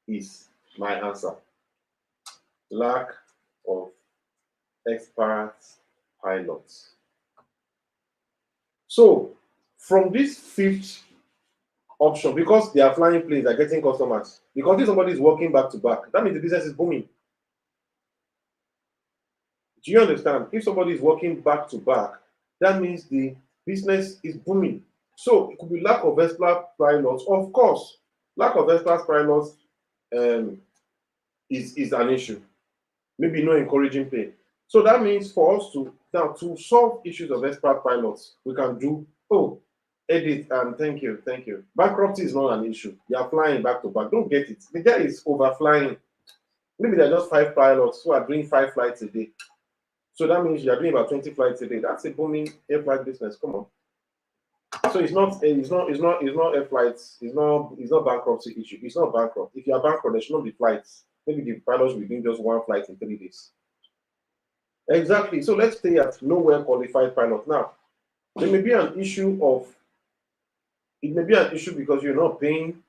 is my answer. Lack of expert pilots. So from this fifth option, because they are flying planes, they're getting customers. Because if somebody is working back to back, that means the business is booming. Do you understand? If somebody is working back to back, that means the business is booming. So it could be lack of expert pilots. Of course, lack of expert pilots um, is an issue. Maybe no encouraging pay. So that means for us to now to solve issues of expert pilots, we can do edit and thank you. Bankruptcy is not an issue. You are flying back to back. Don't get it. The guy is overflying. Maybe there are just 5 pilots who are doing 5 flights a day. So that means you are doing about 20 flights a day. That's a booming air flight business. Come on. So it's not air flights. It's not bankruptcy issue. It's not bankrupt. If you are bankrupt, there should not be flights. Maybe the pilots will be doing just 1 flight in 3 days. Exactly. So let's stay at nowhere qualified pilot. Now, there may be an issue because you're not paying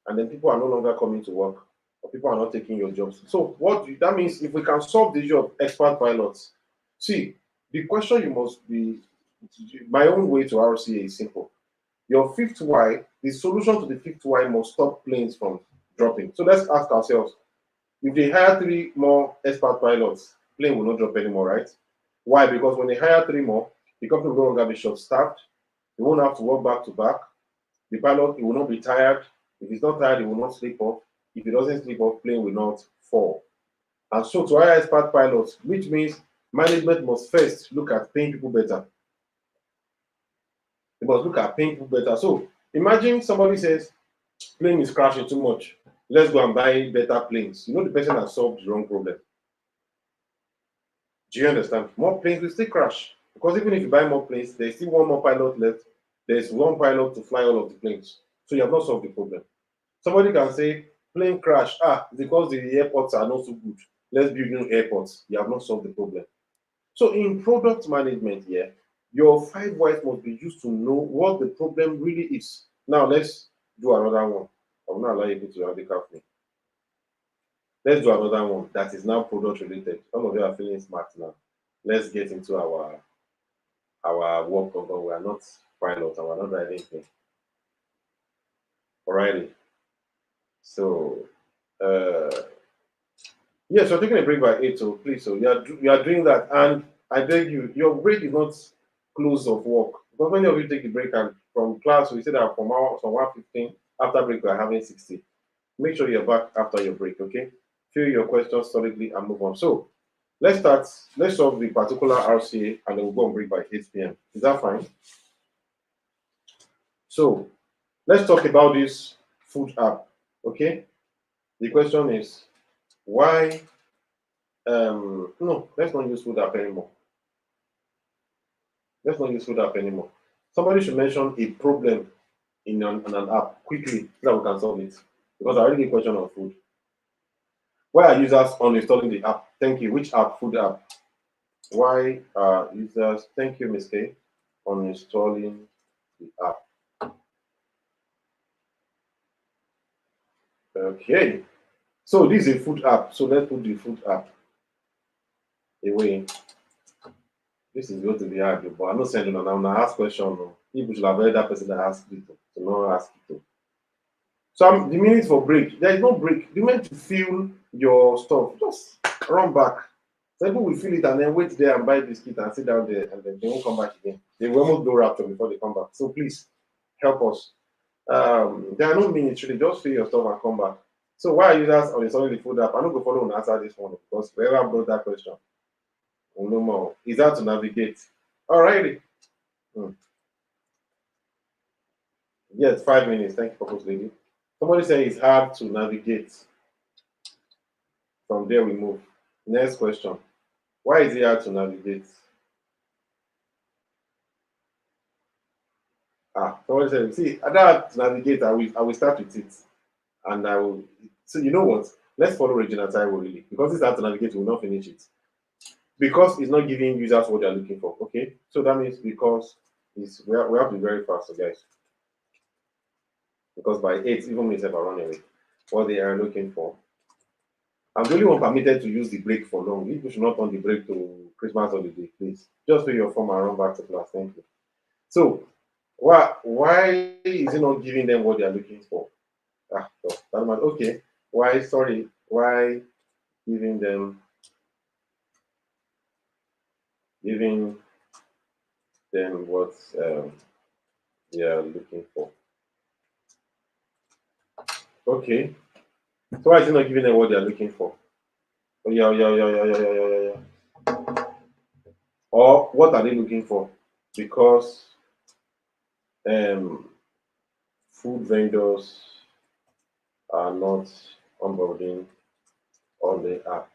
and then people are no longer coming to work or people are not taking your jobs. So that means if we can solve the issue of expert pilots, see, the question you must be, my own way to RCA is simple. Your fifth why, the solution to the fifth why must stop planes from dropping. So let's ask ourselves, if they hire 3 more expert pilots, plane will not drop anymore, right? Why? Because when they hire 3 more, the company will no longer be short-staffed. They won't have to work back to back. The pilot, he will not be tired. If he's not tired, he will not sleep off. If he doesn't sleep off, plane will not fall. And so to hire expert pilots, which means management must first look at paying people better. They must look at paying people better. So imagine somebody says, plane is crashing too much. Let's go and buy better planes. You know the person has solved the wrong problem. Do you understand? More planes will still crash. Because even if you buy more planes, there's still 1 more pilot left. There's 1 pilot to fly all of the planes. So you have not solved the problem. Somebody can say, plane crash, because the airports are not so good. Let's build new airports. You have not solved the problem. So in product management here, your 5 whys must be used to know what the problem really is. Now let's do another one. I will not allow you to handicap me. Let's do another one that is now product related. Some of you are feeling smart now. Let's get into our work program. We are not pilots and we're not driving things. Alrighty. So yes, you're taking a break by 8, so please, so you are doing that. And I beg you, your break is not close of work. Because many of you take the break and from class, we say that from 1:15, after break we are having 60. Make sure you're back after your break, okay? Fill your questions solidly and move on. So let's solve the particular RCA and then we'll go on break by 8 p.m. Is that fine? So let's talk about this food app, okay? The question is why no, let's not use food app anymore. Let's not use food app anymore. Somebody should mention a problem in an app quickly so that we can solve it. Because I already get a question on food. Why are users uninstalling the app? Thank you. Which app? Food app. Why are users, thank you, Ms. K, uninstalling the app? Okay. So this is a food app. So let's put the food app away. This is going to be hard, but I'm not sending on. I'm gonna ask question. People should avoid that person that asked it to not ask it to. So the minute for break, there is no break. You meant to fill your stuff. Just run back. So people will fill it and then wait there and buy biscuit and sit down there and then they won't come back again. They will almost do rapture before they come back. So please help us. There are no minutes really. Just fill your stuff and come back. So why are users on the food app? I'm not going to follow and answer this one because whoever brought that question will know more. Is that to navigate? Alrighty. Yes, 5 minutes. Thank you, Purpose Lady. Somebody said it's hard to navigate. From there we move. Next question. Why is it hard to navigate? Somebody said, see, I don't have to navigate. I will start with it. And I will. So you know what? Let's follow Regina Taiwo really. Because it's hard to navigate, we will not finish it. Because it's not giving users what they're looking for. Okay? So that means because we have to be very fast, so guys. Because by 8, even myself are running away. What they are looking for. I'm the only one permitted to use the break for long. People should not turn the break to Christmas holiday, please. Just fill your form and run back to class. Thank you. So, why is it not giving them what they are looking for? So that man, okay. Why? Sorry. Why giving them what they are looking for? Okay. So why is it not giving them what they are looking for? Oh yeah, yeah, yeah, yeah, yeah, yeah, yeah, yeah. Or what are they looking for? Because um, food vendors are not onboarding on the app.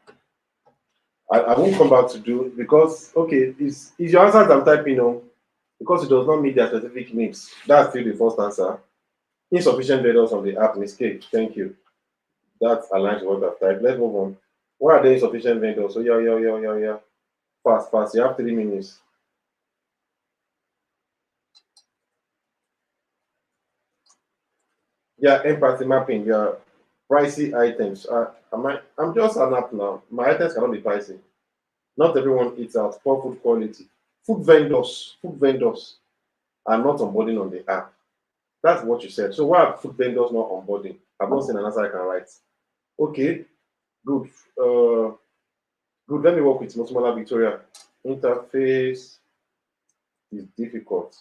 I won't come back to do because okay, is your answer that I'm typing on because it does not meet their specific needs. That's still the first answer. Insufficient vendors on the app mistake. Thank you. That aligns with what I've typed. Let's move on. Why are there insufficient vendors? So yeah, yeah, yeah, yeah, yeah. Fast, fast. You have 3 minutes. Yeah, empathy mapping. Yeah, pricey items. I'm just an app now. My items cannot be pricey. Not everyone eats out. Poor food quality. Food vendors are not onboarding on the app. That's what you said. So why are food vendors not onboarding? I've not seen an answer I can write. Okay, good. Good. Let me work with Motomola Victoria. Interface is difficult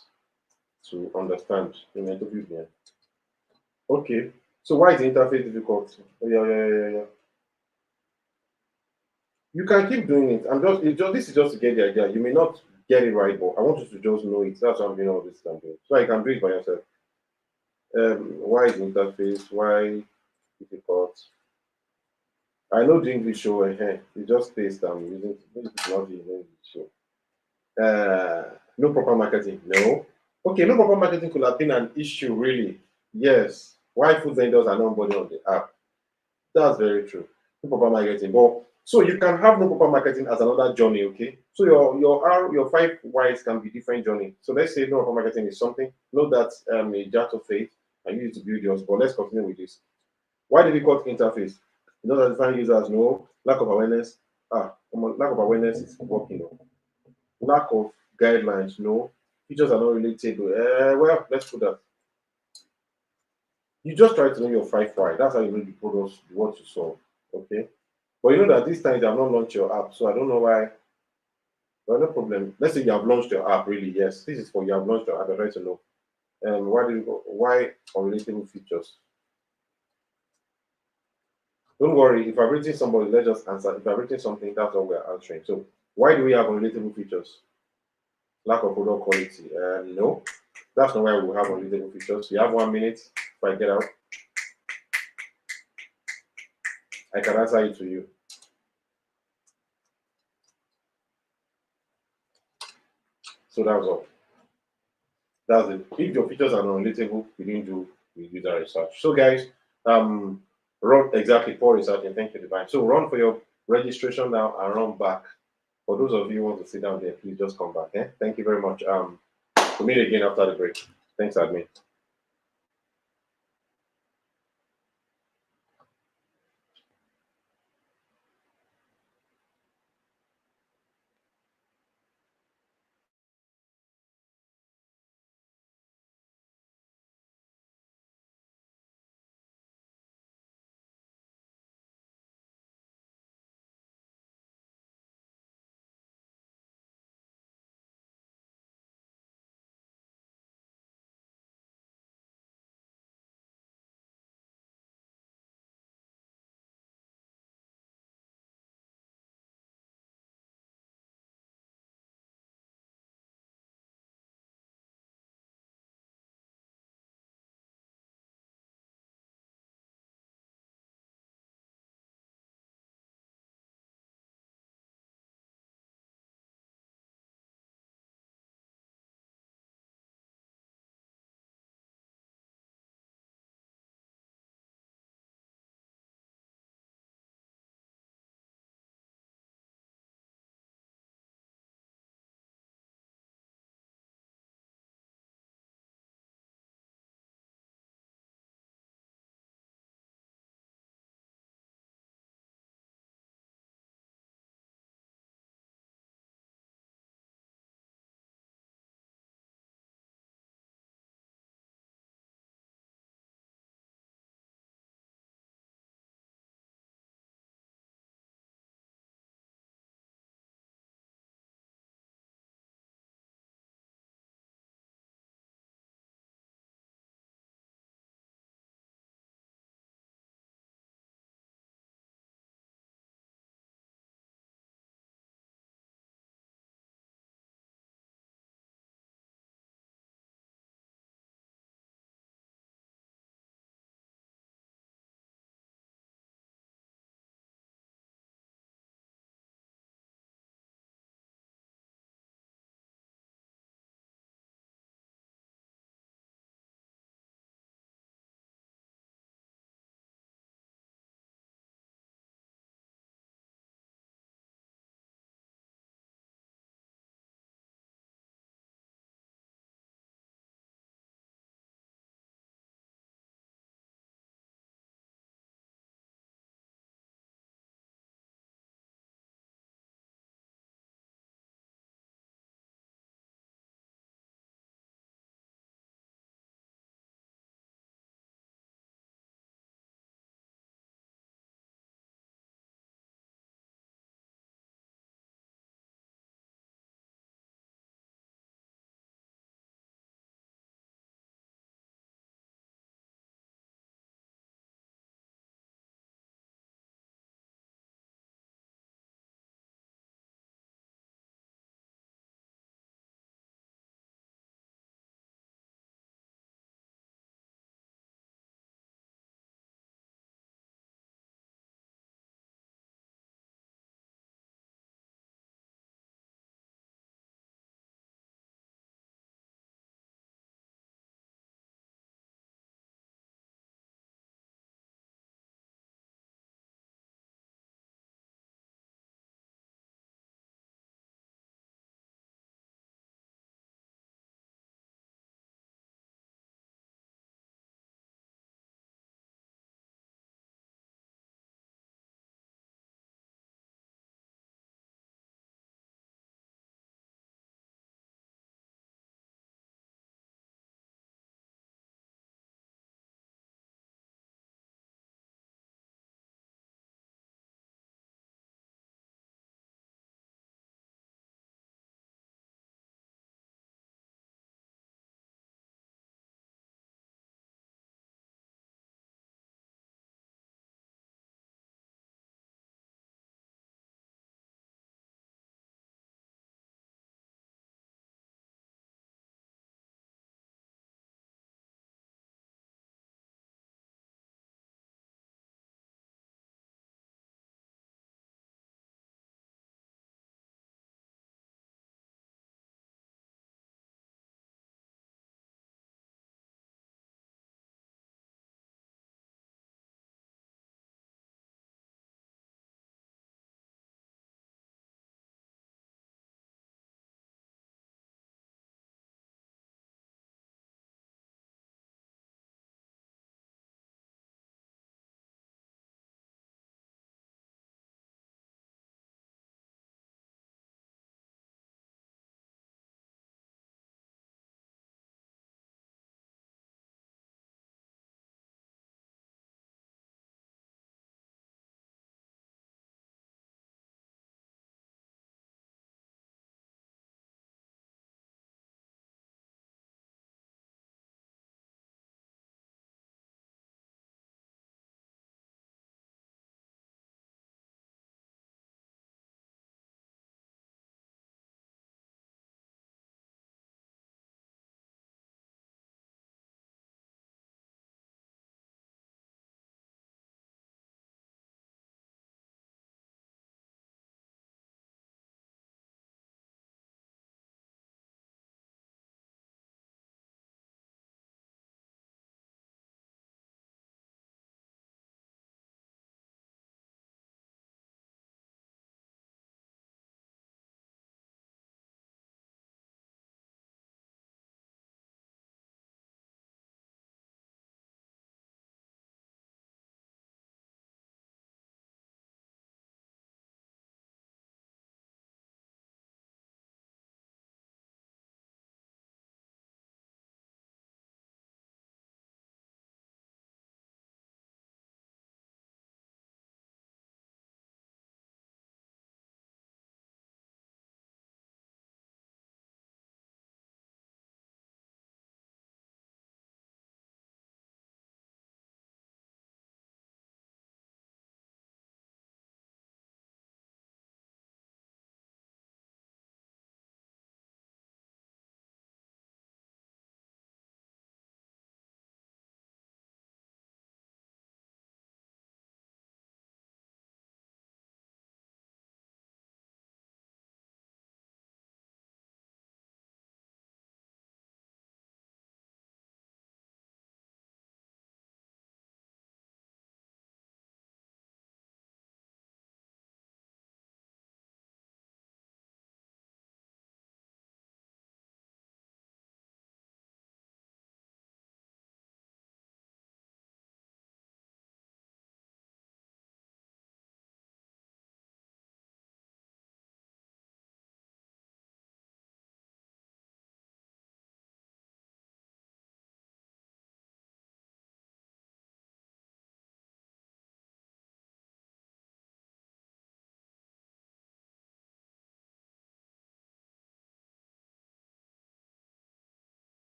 to understand in interview. Okay. So why is the interface difficult? Oh, yeah, yeah, yeah, yeah. You can keep doing it. This is just to get the idea. You may not get it right, but I want you to just know it. That's why I'm doing all this I'm doing. So I can do it by yourself. Why is the interface? Why difficult? I know the English show. You just paste I'm using. Maybe it's not the English show. No proper marketing. No. Okay, no proper marketing could have been an issue, really. Yes. Why food vendors are not onboarding on the app? That's very true. No proper marketing. But so you can have no proper marketing as another journey, okay? So your 5 whys can be different journey. So let's say no proper marketing is something. Know that a jar of faith and use it to build yours. But let's continue with this. Why difficult interface? You know that different users know lack of awareness. Lack of awareness is working. Lack of guidelines, no. Features are not relatable. Well, let's put that. You just try to know your 5 why. That's how you know the products, what you solve. Okay. But you know that this time you have not launched your app, so I don't know why. Well, no problem. Let's say you have launched your app, really. Yes, this is for you have launched your app. I try to know. Why unrelatable features? Don't worry. If I've written somebody, let's just answer. If I've written something, that's what we're answering. So, why do we have unrelatable features? Lack of product quality. No, that's not why we have unrelatable features. You have 1 minute. If I get out, I can answer it to you. So that's all. That's it. If your features are non-relatable, you didn't do the user research. So guys, run exactly for research and thank you, Divine. So run for your registration now and run back. For those of you who want to sit down there, please just come back. Thank you very much. We'll meet again after the break. Thanks, admin.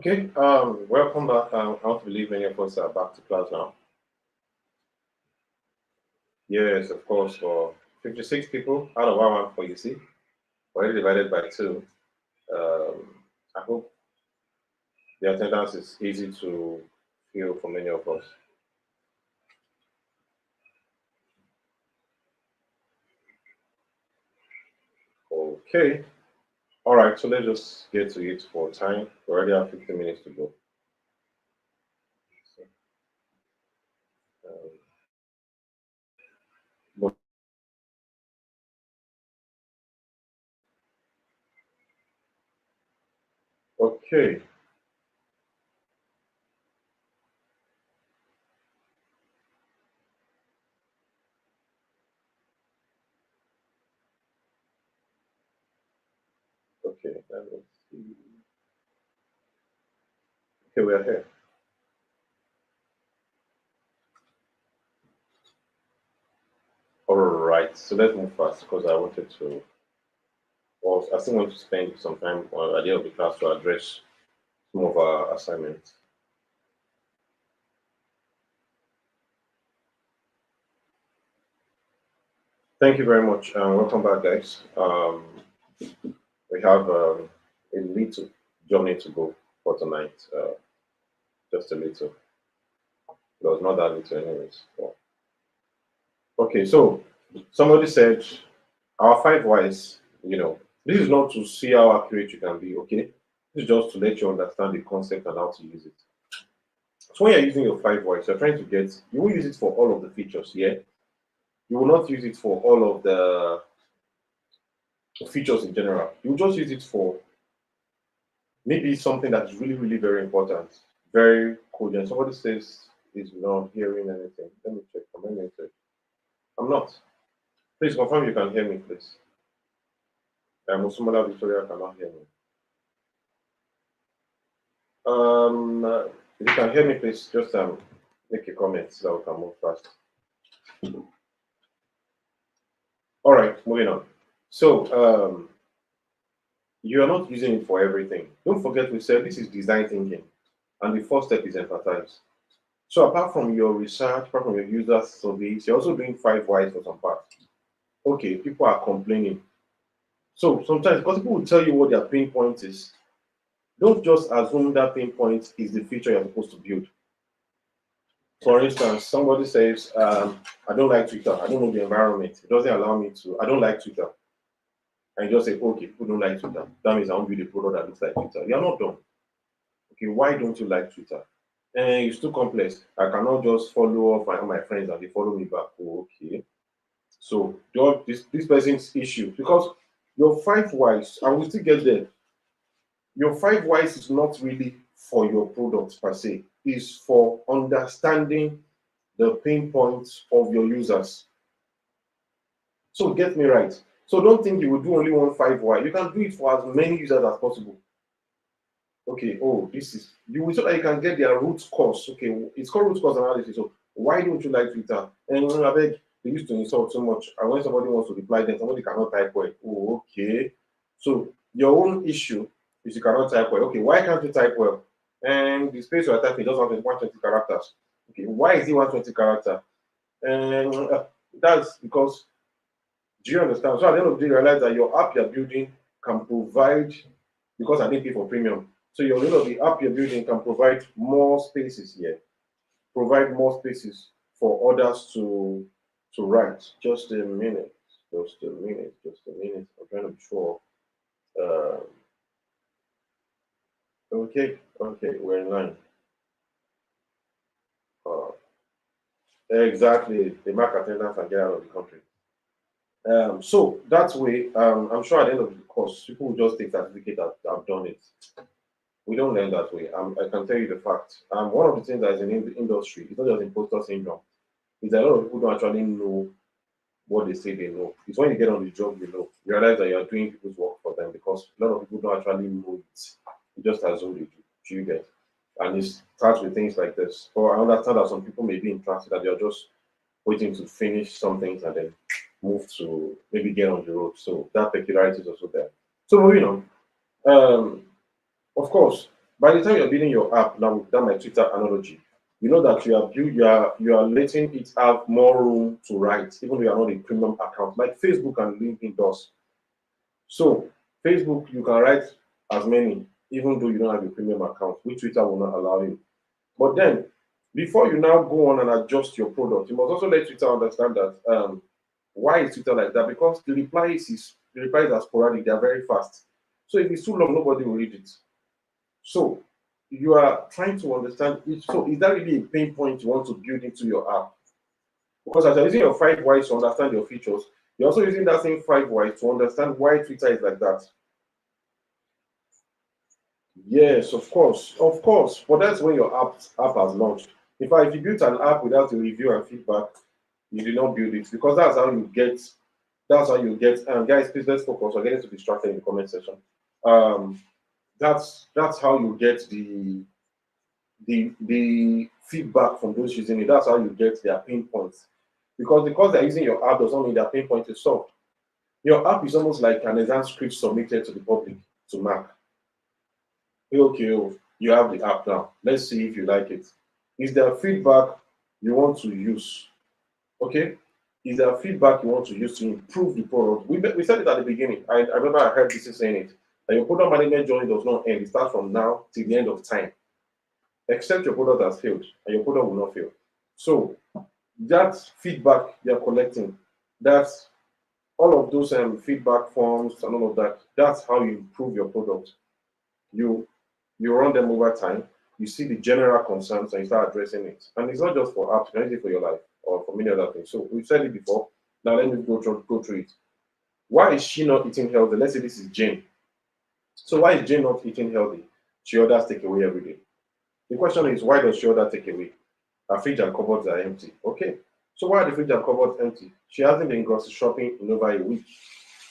Okay, welcome back. I don't believe many of us are back to class now. Yes, of course, for 56 people out of 114, you see, already divided by 2. I hope the attendance is easy to feel for many of us. Okay, all right, so let's just get to it for time. We already have 15 minutes to go. Um, but- okay, okay, let me see. Okay, we are here. All right, so let's move fast because I wanted to, or I still want to spend some time at the end of the class to address some of our assignments. Thank you very much. Welcome back, guys. We have a little journey to go for tonight. Just a little. It was not that little, anyways. But- okay, so somebody said our 5 whys. This is not to see how accurate you can be. Okay, this is just to let you understand the concept and how to use it. So when you're using your 5 whys, you're trying to get. You will use it for all of the features. Yeah, you will not use it for all of the features in general. You will just use it for maybe something that's really, really very important, very cogent. Somebody says is not hearing anything. Let me check. Am I muted? I'm not. Please confirm you can hear me, please. Musumala Victoria cannot hear me. If you can hear me, please just make a comment so that we can move fast. All right, moving on. So you are not using it for everything. Don't forget we said this is design thinking, and the first step is empathize. So apart from your research, apart from your user surveys, you're also doing 5 whys for some parts. Okay, people are complaining. So sometimes, because people will tell you what their pain point is, don't just assume that pain point is the feature you're supposed to build. For instance, somebody says, I don't like Twitter. I don't know the environment. It doesn't allow me to. I don't like Twitter. And you just say, okay, people don't like Twitter. That means I won't build a product that looks like Twitter. You're not done. Okay, why don't you like Twitter? And it's too complex. I cannot just follow up all my friends and they follow me back. Oh, okay. So this person's issue because your 5 whys, I will still get there. Your 5 whys is not really for your product per se. It's for understanding the pain points of your users. So get me right. So don't think you will do only one 5 why. You can do it for as many users as possible. Okay, oh, this is you will so that you can get their root cause. Okay, it's called root cause analysis. So why don't you like Twitter? And I beg, they used to insult so much. And when somebody wants to reply, then somebody cannot type well. Oh, okay. So your own issue is you cannot type well. Okay, why can't you type well? And the space you are typing just 120 characters. Okay, why is it 120 character? And that's because do you understand? So at the end of the day, you realize that your app you're building can provide because I didn't pay for premium. So your the app you're building can provide more spaces here, provide more spaces for others to write. Just a minute, just a minute, just a minute. I'm trying to be sure. Uh, okay, okay, we're in line. Uh, exactly, they mark attendance and get out of the country. So that way, I'm sure at the end of the course, people will just take certificate that I've done it. We don't learn that way. I can tell you the fact. One of the things that is in the industry, it's not just imposter syndrome, is that a lot of people don't actually know what they say they know. It's when you get on the job, you realize that you're doing people's work for them because a lot of people don't actually know it. You just assume they do. Do you get? And it starts with things like this. Or I understand that some people may be in transit that they're just waiting to finish some things and then move to maybe get on the road. So that peculiarity is also there. So moving on. Of course, By the time you're building your app now with that my Twitter analogy, you know that you are letting it have more room to write, even though you are not a premium account, like Facebook and LinkedIn does. So Facebook, you can write as many, even though you don't have a premium account, which Twitter will not allow you. But then, before you now go on and adjust your product, you must also let Twitter understand that why is Twitter like that? Because the replies are sporadic, they are very fast. So if it's too long, nobody will read it. So you are trying to understand it. So is that really a pain point you want to build into your app? Because as you're using your 5 whys to understand your features, you're also using that same 5 whys to understand why Twitter is like that. Yes, of course, of course. But that's when your app has launched. In fact, if you built an app without a review and feedback, you did not build it because that's how you get. That's how you get. And guys, please let's focus. We're getting too distracted in the comment section. Um, that's how you get the feedback from those using it. That's how you get their pain points. Because they're using your app does not mean their pain point is solved. Your app is almost like an exam script submitted to the public to mark. Okay, oh, you have the app now. Let's see if you like it. Is there feedback you want to use? Okay? Is there feedback you want to use to improve the product? We said it at the beginning. I remember I heard this saying it. That your product management journey does not end. It starts from now till the end of time. Except your product has failed, and your product will not fail. So that feedback you're collecting, that's all of those feedback forms and all of that. That's how you improve your product. You you run them over time, you see the general concerns and you start addressing it. And it's not just for apps, you can use it for your life or for many other things. So we've said it before. Now let me go through it. Why is she not eating healthy? Let's say this is Jane. So why is Jane not eating healthy? She orders takeaway every day. The question is, why does she order takeaway? Her fridge and cupboards are empty. Okay. So why are the fridge and cupboards empty? She hasn't been grocery shopping in over a week.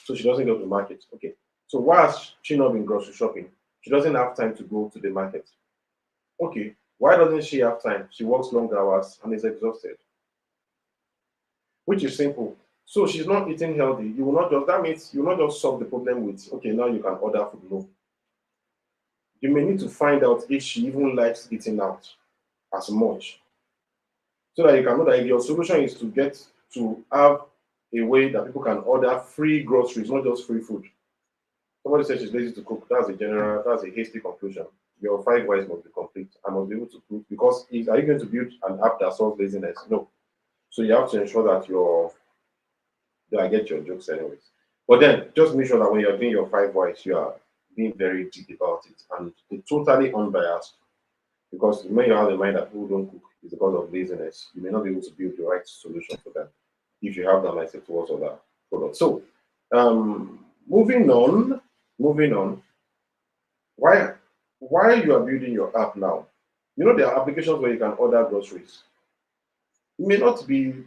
So she doesn't go to the market. Okay. So why has she not been grocery shopping? She doesn't have time to go to the market. Okay, why doesn't she have time? She works long hours and is exhausted, which is simple. So she's not eating healthy. You will not just that means you will not just solve the problem with okay, now you can order food. No. You may need to find out if she even likes eating out as much. So that you can know that if your solution is to get to have a way that people can order free groceries, not just free food. Somebody says she's lazy to cook. That's a hasty conclusion. Your 5 whys must be complete. I must be able to prove because are you going to build an app that solves laziness? No. So you have to ensure that I get your jokes anyways. But then just make sure that when you're doing your 5 whys, you are being very deep about it and totally unbiased. Because when you have in mind that people don't cook is because of laziness, you may not be able to build the right solution for them if you have that mindset towards other products. So moving on, why you are building your app now? You know there are applications where you can order groceries. It may not be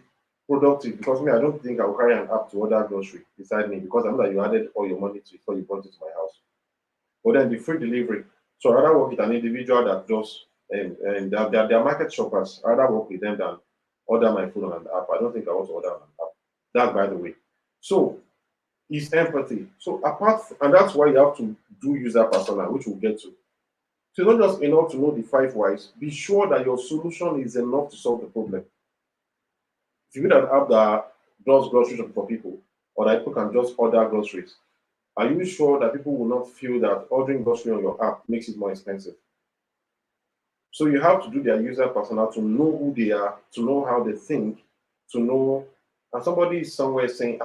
productive because me, I don't think I will carry an app to order grocery beside me because I know that you added all your money to it before you brought it to my house. But then the free delivery. So I rather work with an individual that does and they're market shoppers. I rather work with them than order my food on an app. I don't think I want to order on an app. That by the way. So is empathy. So and that's why you have to do user persona, which we'll get to. So it's not just enough to know the 5 whys. Be sure that your solution is enough to solve the problem. If you build an app that does grocery shopping for people, or that people can just order groceries, are you sure that people will not feel that ordering grocery on your app makes it more expensive? So you have to do their user persona to know who they are, to know how they think, to know. And somebody is somewhere saying,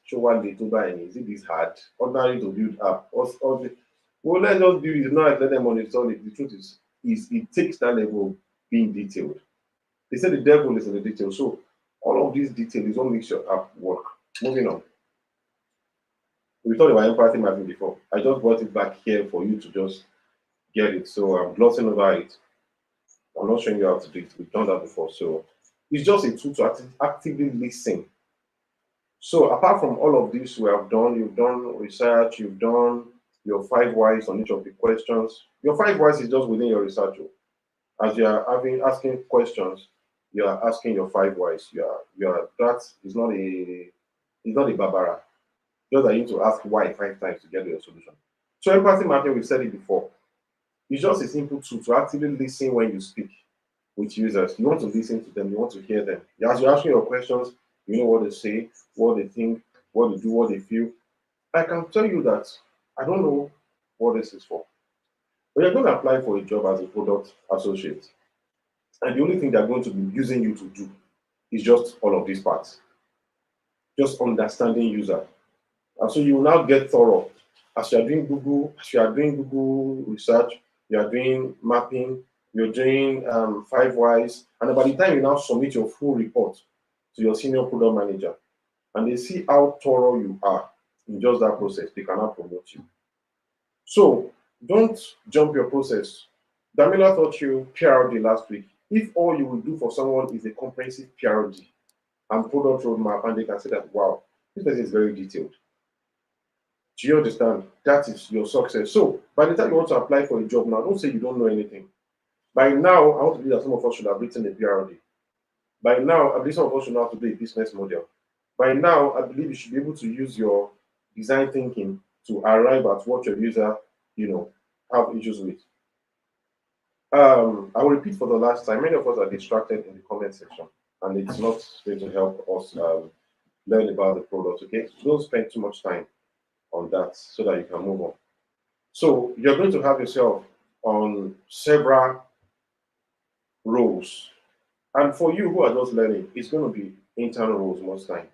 show one day to buy any. Is it this hard? Ordinary to build app. Well, let's just build it. Not let them uninstall it. The truth is it takes that level of being detailed. They say the devil is in the detail. So all of these details is what makes your app work. Moving on. We talked about empathy mapping before. I just brought it back here for you to just get it. So I'm glossing over it. I'm not showing you how to do it. We've done that before. So it's just a tool to actively listen. So apart from all of this you've done research, you've done your 5 whys on each of the questions. Your 5 whys is just within your research. As you are asking questions, you are asking your 5 whys. That is not a barbara. Just that you need to ask why 5 times to get your solution. So empathy mapping, we've said it before. It's just a simple tool to actively listen when you speak with users. You want to listen to them, you want to hear them. As you're asking your questions, you know what they say, what they think, what they do, what they feel. I can tell you that I don't know what this is for. But you're going to apply for a job as a product associate. And the only thing they're going to be using you to do is just all of these parts, just understanding user. And so you will now get thorough. As you are doing Google research, you are doing mapping, you're doing 5 whys, and by the time you now submit your full report to your senior product manager, and they see how thorough you are in just that process, they cannot promote you. So don't jump your process. Damila taught you PRD last week. If all you will do for someone is a comprehensive PRD and product roadmap, and they can say that, wow, this person is very detailed. Do you understand? That is your success. So by the time you want to apply for a job now, don't say you don't know anything. By now, I want to believe that some of us should have written a PRD. By now, I believe some of us should know how to do a business model. By now, I believe you should be able to use your design thinking to arrive at what your user, have issues with. I will repeat for the last time. Many of us are distracted in the comment section, and it's not going to help us learn about the product. Okay, so don't spend too much time on that so that you can move on. So you're going to have yourself on several roles, and for you who are just learning, it's going to be internal roles most times.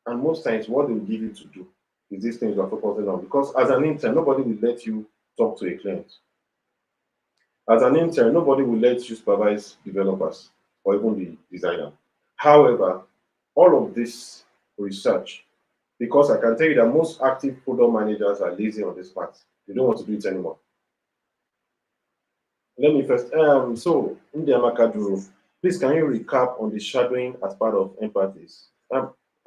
And most times, what they will give you to do is these things you're focusing on. Because as an intern, nobody will let you talk to a client. As an intern, nobody will let you supervise developers or even the designer. However, all of this research, because I can tell you that most active product managers are lazy on this part. They don't want to do it anymore. Let me first, so Ndiamaka Duro, please can you recap on the shadowing as part of empathies?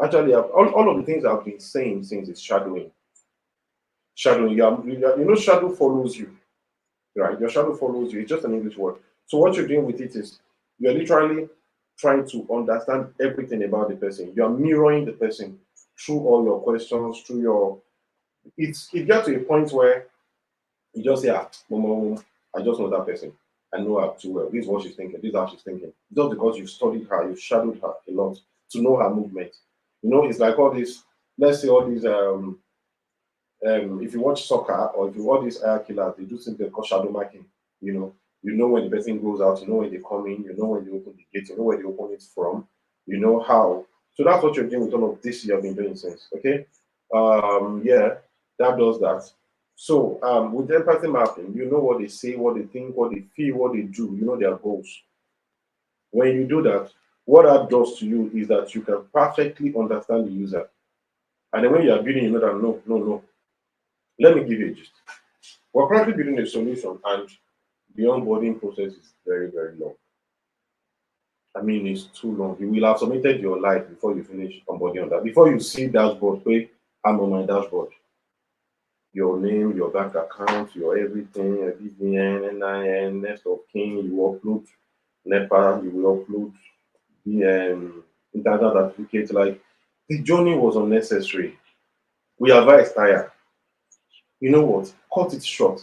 Actually, all of the things I've been saying since is shadowing. Shadowing, shadow follows you, right? Your shadow follows you. It's just an English word. So what you're doing with it is you're literally trying to understand everything about the person. You're mirroring the person through all your questions, through your. It gets to a point where you just say, Momo, I just know that person. I know her too well. This is what she's thinking. This is how she's thinking. Just because you've studied her, you've shadowed her a lot to know her movement. It's like all this. Let's say all these. If you watch soccer or if you watch these air killers, they do something called shadow marking. You know when the person goes out. You know when they come in. You know when they open the gate. You know where they open it from. You know how. So that's what you're doing with all of this you have been doing since. Okay. Yeah, that does that. So with empathy mapping, you know what they say, what they think, what they feel, what they do. You know their goals. When you do that, what that does to you is that you can perfectly understand the user. And then when you are building, you know that no. Let me give you a gist. We're currently building a solution, and the onboarding process is very, very long. I mean, it's too long. You will have submitted your life before you finish onboarding on that. Before you see dashboard, wait, I'm on my dashboard. Your name, your bank account, your everything, your BVN, NIN, next of kin, you upload NEPA, you will upload the internal certificate. Like, the journey was unnecessary. We advise tire. You know what? Cut it short.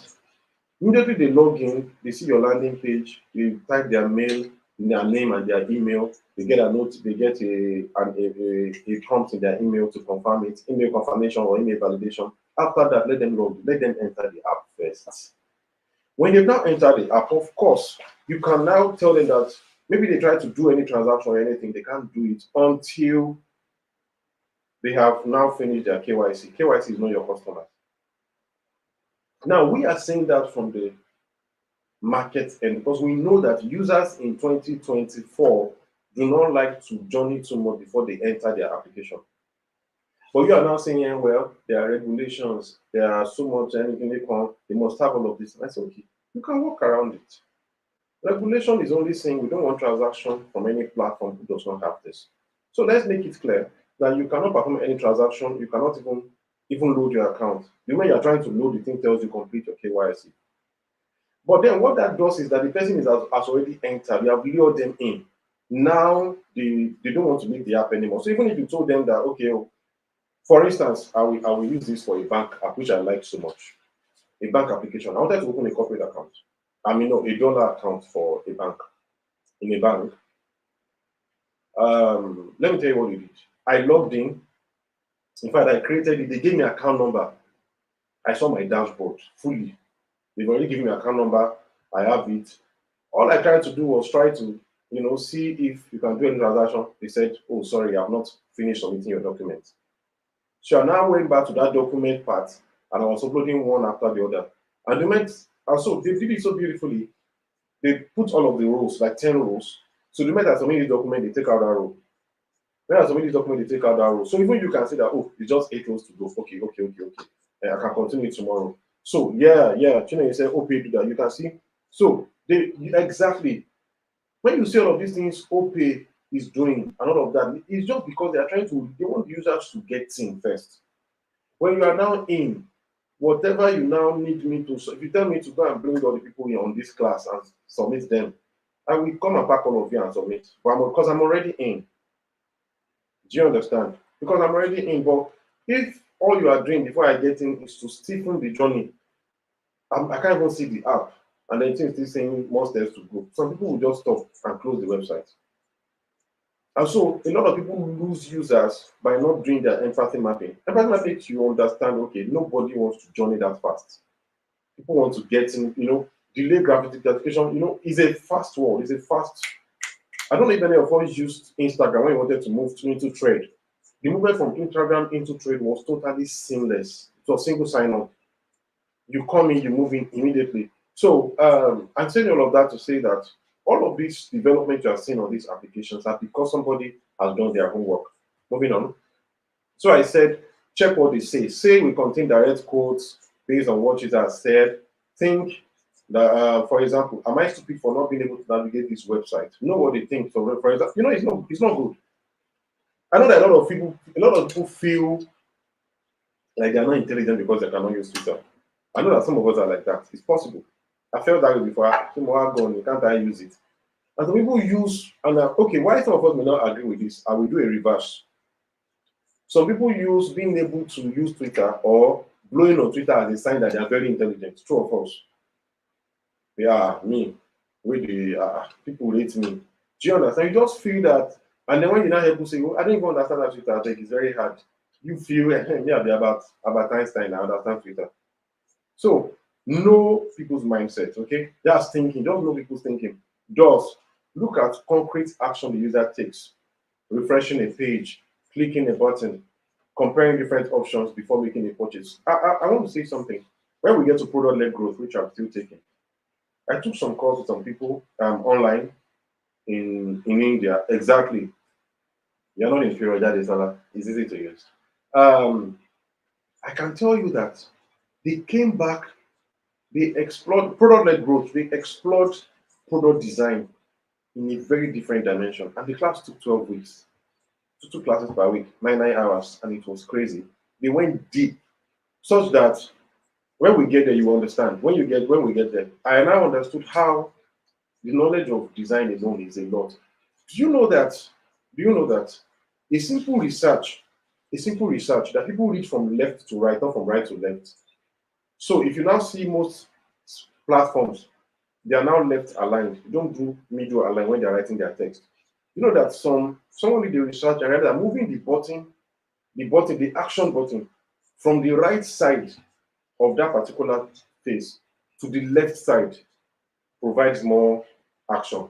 Immediately they log in, they see your landing page, they type their mail, their name and their email, they get a note, they get a prompt in their email to confirm it, email confirmation or email validation. After that, let them enter the app first. When they've now entered the app, of course, you can now tell them that maybe they try to do any transaction or anything, they can't do it until they have now finished their KYC. KYC is not your customer. Now, we are saying that from the market end because we know that users in 2024 do not like to journey too much before they enter their application. But you are now saying, well, there are regulations, there are so much anything they come, they must have all of this. That's okay. You can work around it. Regulation is only saying we don't want transaction from any platform who does not have this. So let's make it clear that you cannot perform any transaction, you cannot even load your account. The moment you are trying to load, the thing tells you complete your KYC. But then what that does is that the person has already entered, you have lured them in. Now they don't want to make the app anymore. So even if you told them that, okay, for instance, I will use this for a bank app, which I like so much. A bank application. I wanted to open a corporate account. I mean, no, a dollar account for a bank. In a bank, let me tell you what it did. I logged in. In fact, I created it. They gave me account number. I saw my dashboard fully. They've already given me account number. I have it. All I tried to do was try to, see if you can do any transaction. They said, "Oh, sorry, I've not finished submitting your documents." So I now went back to that document part, and I was uploading one after the other. And they did it so beautifully. They put all of the rows, like 10 rows. So the moment I submit the document, they take out that row. When I submit the document, they take out that row. So even you can say that, oh, it's just 8 rows to go. Okay. I can continue tomorrow. So yeah. You say, okay, do that. You can see. So exactly when you see all of these things, OPay is doing and all of that, it's just because they want the users to get in first. When you are now in, whatever you now need me to, if you tell me to go and bring all the people in on this class and submit them, I will come and pack all of you and submit. But because I'm already in. Do you understand? Because I'm already in. But if all you are doing before I get in is to stiffen the journey, I can't even see the app. And then it's still saying more steps to go. Some people will just stop and close the website. And so a lot of people lose users by not doing their empathy mapping. Empathy mapping makes you understand, okay, nobody wants to journey that fast. People want to get in, delay gratification, is a fast world. It's a fast. I don't know if any of us used Instagram when you wanted to move into trade. The movement from Instagram into trade was totally seamless. It was single sign-on. You come in, you move in immediately. So I'm saying all of that to say that all of this development you are seeing on these applications are because somebody has done their homework. Moving on. So I said, check what they say. Say we contain direct quotes based on what it has said. Think that, for example, am I stupid for not being able to navigate this website? Know what they think. So, for example, it's not good. I know that a lot of people feel like they're not intelligent because they cannot use Twitter. I know that some of us are like that. It's possible. I felt that way before. Can't I use it? And some people use, and okay, why some of us may not agree with this, I will do a reverse. Some people use being able to use Twitter or blowing on Twitter as a sign that they are very intelligent. True or false? Yeah, me. With the people rate me. Do you understand? You just feel that, and then when you now hear people say, oh, I don't even understand that Twitter, I think it's very hard. You feel, yeah, about Einstein, I understand Twitter. So know people's mindset, okay? Just thinking, just know people's thinking. Just look at concrete action the user takes. Refreshing a page, clicking a button, comparing different options before making a purchase. I want to say something. When we get to product-led growth, which I'm still taking, I took some calls with some people online in India. Exactly. You're not inferior, that is it's easy to use. I can tell you that they came back, they explored product-led growth, they explored product design in a very different dimension. And the class took 12 weeks. 2 classes per week, 9 hours, and it was crazy. They went deep, such that when we get there, you understand. When we get there, I now understood how the knowledge of design alone is a lot. Do you know that? A simple research that people read from left to right, not from right to left. So if you now see most platforms, they are now left aligned. You don't do middle aligned when they're writing their text. You know that someone did the research and read that moving the action button from the right side of that particular face to the left side provides more action.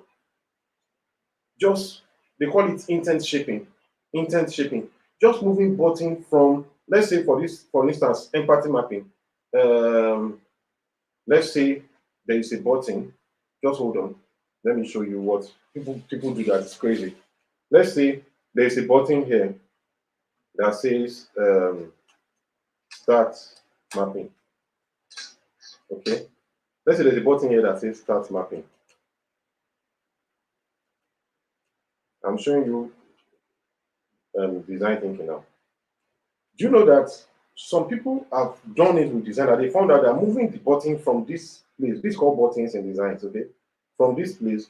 Just they call it intent shaping. Intent shaping. Just moving button from, let's say for instance, empathy mapping. Let's say there is a button. Just hold on. Let me show you what people do that. It's crazy. Let's say there is a button here that says start mapping. Okay. Let's say there's a button here that says start mapping. I'm showing you design thinking now. Do you know that some people have done it with design that they found out that moving the button from this place, this called buttons and designs, okay, from this place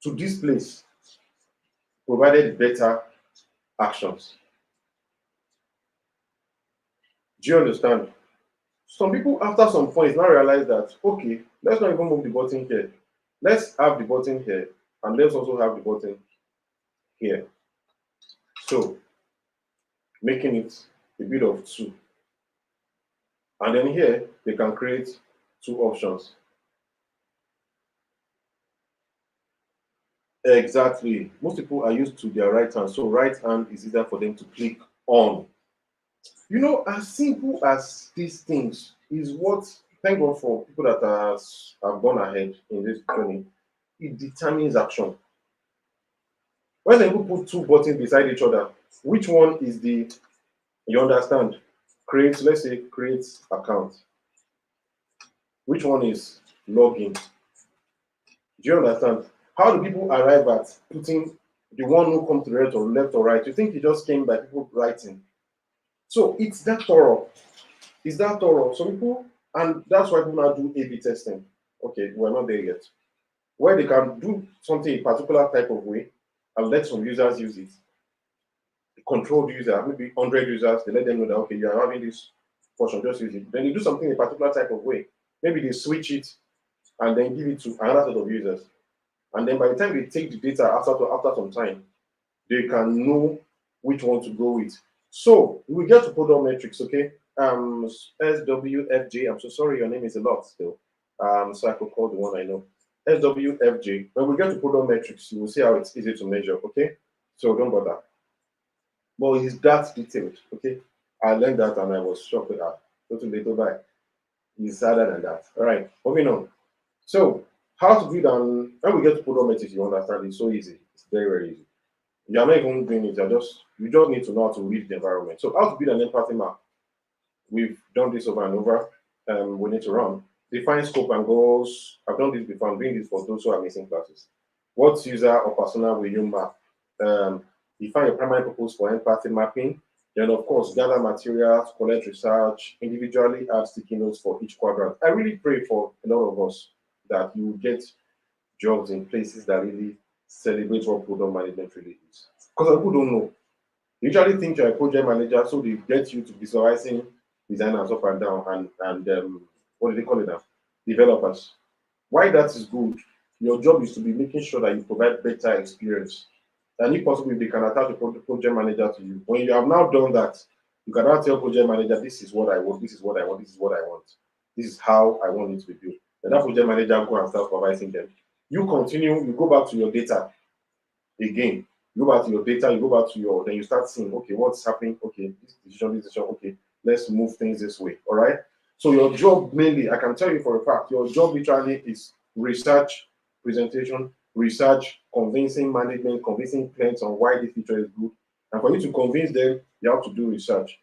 to this place provided better actions. Do you understand? Some people, after some points, now realize that, okay, let's not even move the button here. Let's have the button here, and let's also have the button here. So, making it a bit of two. And then here, they can create two options. Exactly. Most people are used to their right hand, so right hand is easier for them to click on. As simple as these things is what, thank God for people that have gone ahead in this journey. It determines action. When people put two buttons beside each other, which one is you understand? Create, let's say, create account. Which one is login? Do you understand? How do people arrive at putting the one who comes to the left or right? You think it just came by people writing? So it's that thorough. It's that thorough. So people, and that's why people now do A/B testing. Okay, we're not there yet. Where they can do something a particular type of way and let some users use it. Controlled user, maybe 100 users, they let them know that, okay, you are having this portion, just use it. Then they do something a particular type of way. Maybe they switch it and then give it to another set of users. And then by the time they take the data after some time, they can know which one to go with. So we get to product metrics, okay? SWFJ, I'm so sorry, your name is a lot still. So I could call the one I know. SWFJ. When we get to product metrics, you will see how it's easy to measure, okay? So don't bother. But it's that detailed, okay? I learned that and I was shocked with that. Totally little by. It's harder than that. All right, moving on. So, how to build and when we get to product metrics, you understand it's so easy. It's very, very easy. You're not even doing it, you just need to know how to read the environment. So, how to build an empathy map? We've done this over and over. We need to run. Define scope and goals. I've done this before. I'm doing this for those who are missing classes. What user or persona will you map? Define your primary purpose for empathy mapping. Then, of course, gather materials, collect research, individually add sticky notes for each quadrant. I really pray for a lot of us that you will get jobs in places that really celebrate what product management really is. Because people don't know. You usually think you're a project manager, so they get you to visualizing designers up and down and what do they call it now? Developers. Why that is good, your job is to be making sure that you provide better experience. And if possible, if they can attach a project manager to you. When you have now done that, you can now tell project manager, this is what I want, this is what I want, this is what I want. This is how I want it to be built. Then that project manager go and start supervising them. You continue, you go back to your data again. You go back to your data, you go back to then you start seeing, okay, what's happening? Okay, this decision, okay, let's move things this way. All right. So your job mainly, I can tell you for a fact, your job literally is research, presentation, research, convincing management, convincing clients on why the feature is good. And for you to convince them, you have to do research.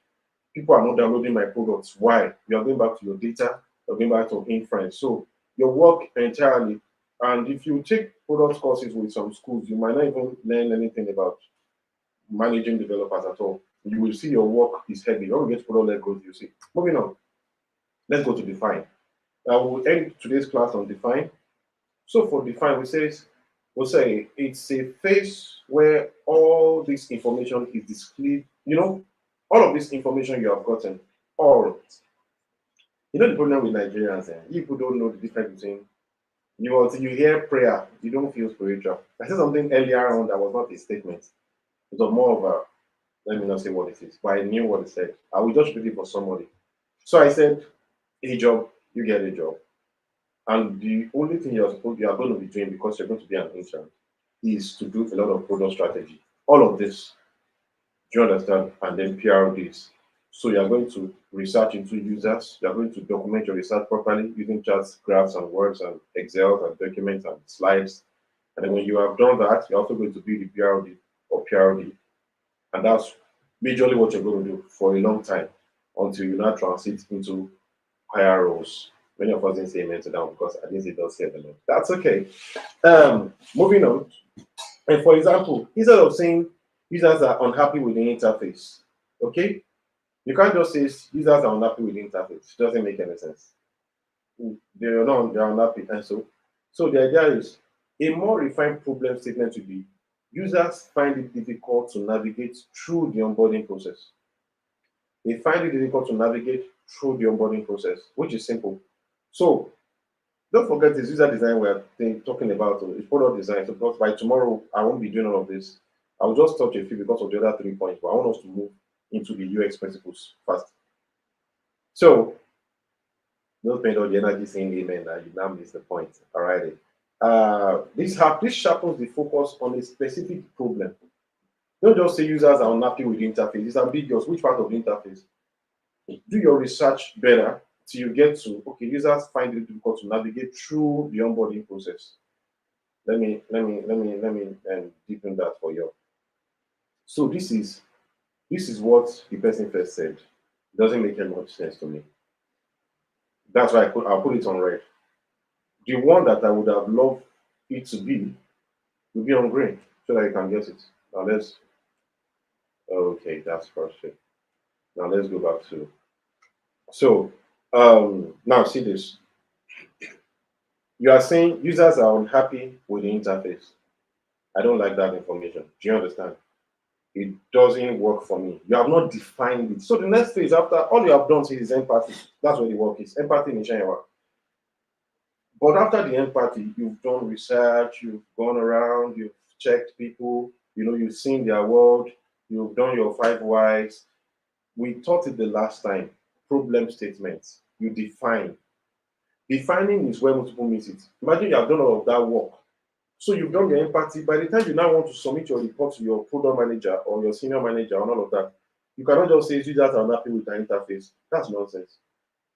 People are not downloading my products. Why? You are going back to your data, you're going back to inference. So your work entirely. And if you take product courses with some schools, you might not even learn anything about managing developers at all. You will see your work is heavy. When we get to product led growth, you see. Moving on. Let's go to define. I will end today's class on define. So for define, we'll say it's a phase where all this information is displayed. All of this information you have gotten, all. The problem with Nigerians, people don't know the difference between until you hear prayer, you don't feel spiritual. I said something earlier on that was not a statement. It was more of a, let me not say what it is, but I knew what it said. I will just read it for somebody. So I said, a job, you get a job. And the only thing you are going to be doing because you're going to be an intern is to do a lot of product strategy. All of this, do you understand? And then PRDs. So you're going to research into users. You're going to document your research properly using charts, graphs, and words, and Excel, and documents, and slides. And then when you have done that, you're also going to be the PRD or PRD. And that's majorly what you're going to do for a long time until you now transit into higher roles. Many of us didn't say amen to that because I didn't say don't say the Lord. That's okay. Moving on. And for example, instead of saying users are unhappy with the interface, okay? You can't just say users are unhappy with the interface. It doesn't make any sense. They're unhappy. And so the idea is a more refined problem statement would be users find it difficult to navigate through the onboarding process. They find it difficult to navigate through the onboarding process, which is simple. So don't forget this user design we're talking about is product design. So because by tomorrow I won't be doing all of this. I'll just touch a few because of the other 3 points, but I want us to move into the UX principles first. So don't spend all the energy saying amen and you now miss the point. All right. This sharpens the focus on a specific problem. Don't just say users are unhappy with the interface. It's ambiguous. Which part of the interface? Do your research better till you get to okay, users find it difficult to navigate through the onboarding process. Let me deepen that for you. So this is what the person first said. It doesn't make any much sense to me. That's why I'll put it on red. The one that I would have loved it to be will be on green so that you can get it. Now let's okay, that's perfect. Now let's go back to so now see this. You are saying users are unhappy with the interface. I don't like that information. Do you understand? It doesn't work for me. You have not defined it. So the next phase after all you have done is empathy. That's where the work is. Empathy in China. But after the empathy, you've done research, you've gone around, you've checked people, you've seen their world, you've done your 5 whys. We taught it the last time. Problem statements. You define. Defining is where most people miss it. Imagine you have done all of that work. So you've done your empathy. By the time you now want to submit your report to your product manager or your senior manager and all of that, you cannot just say users are unhappy with the interface. That's nonsense.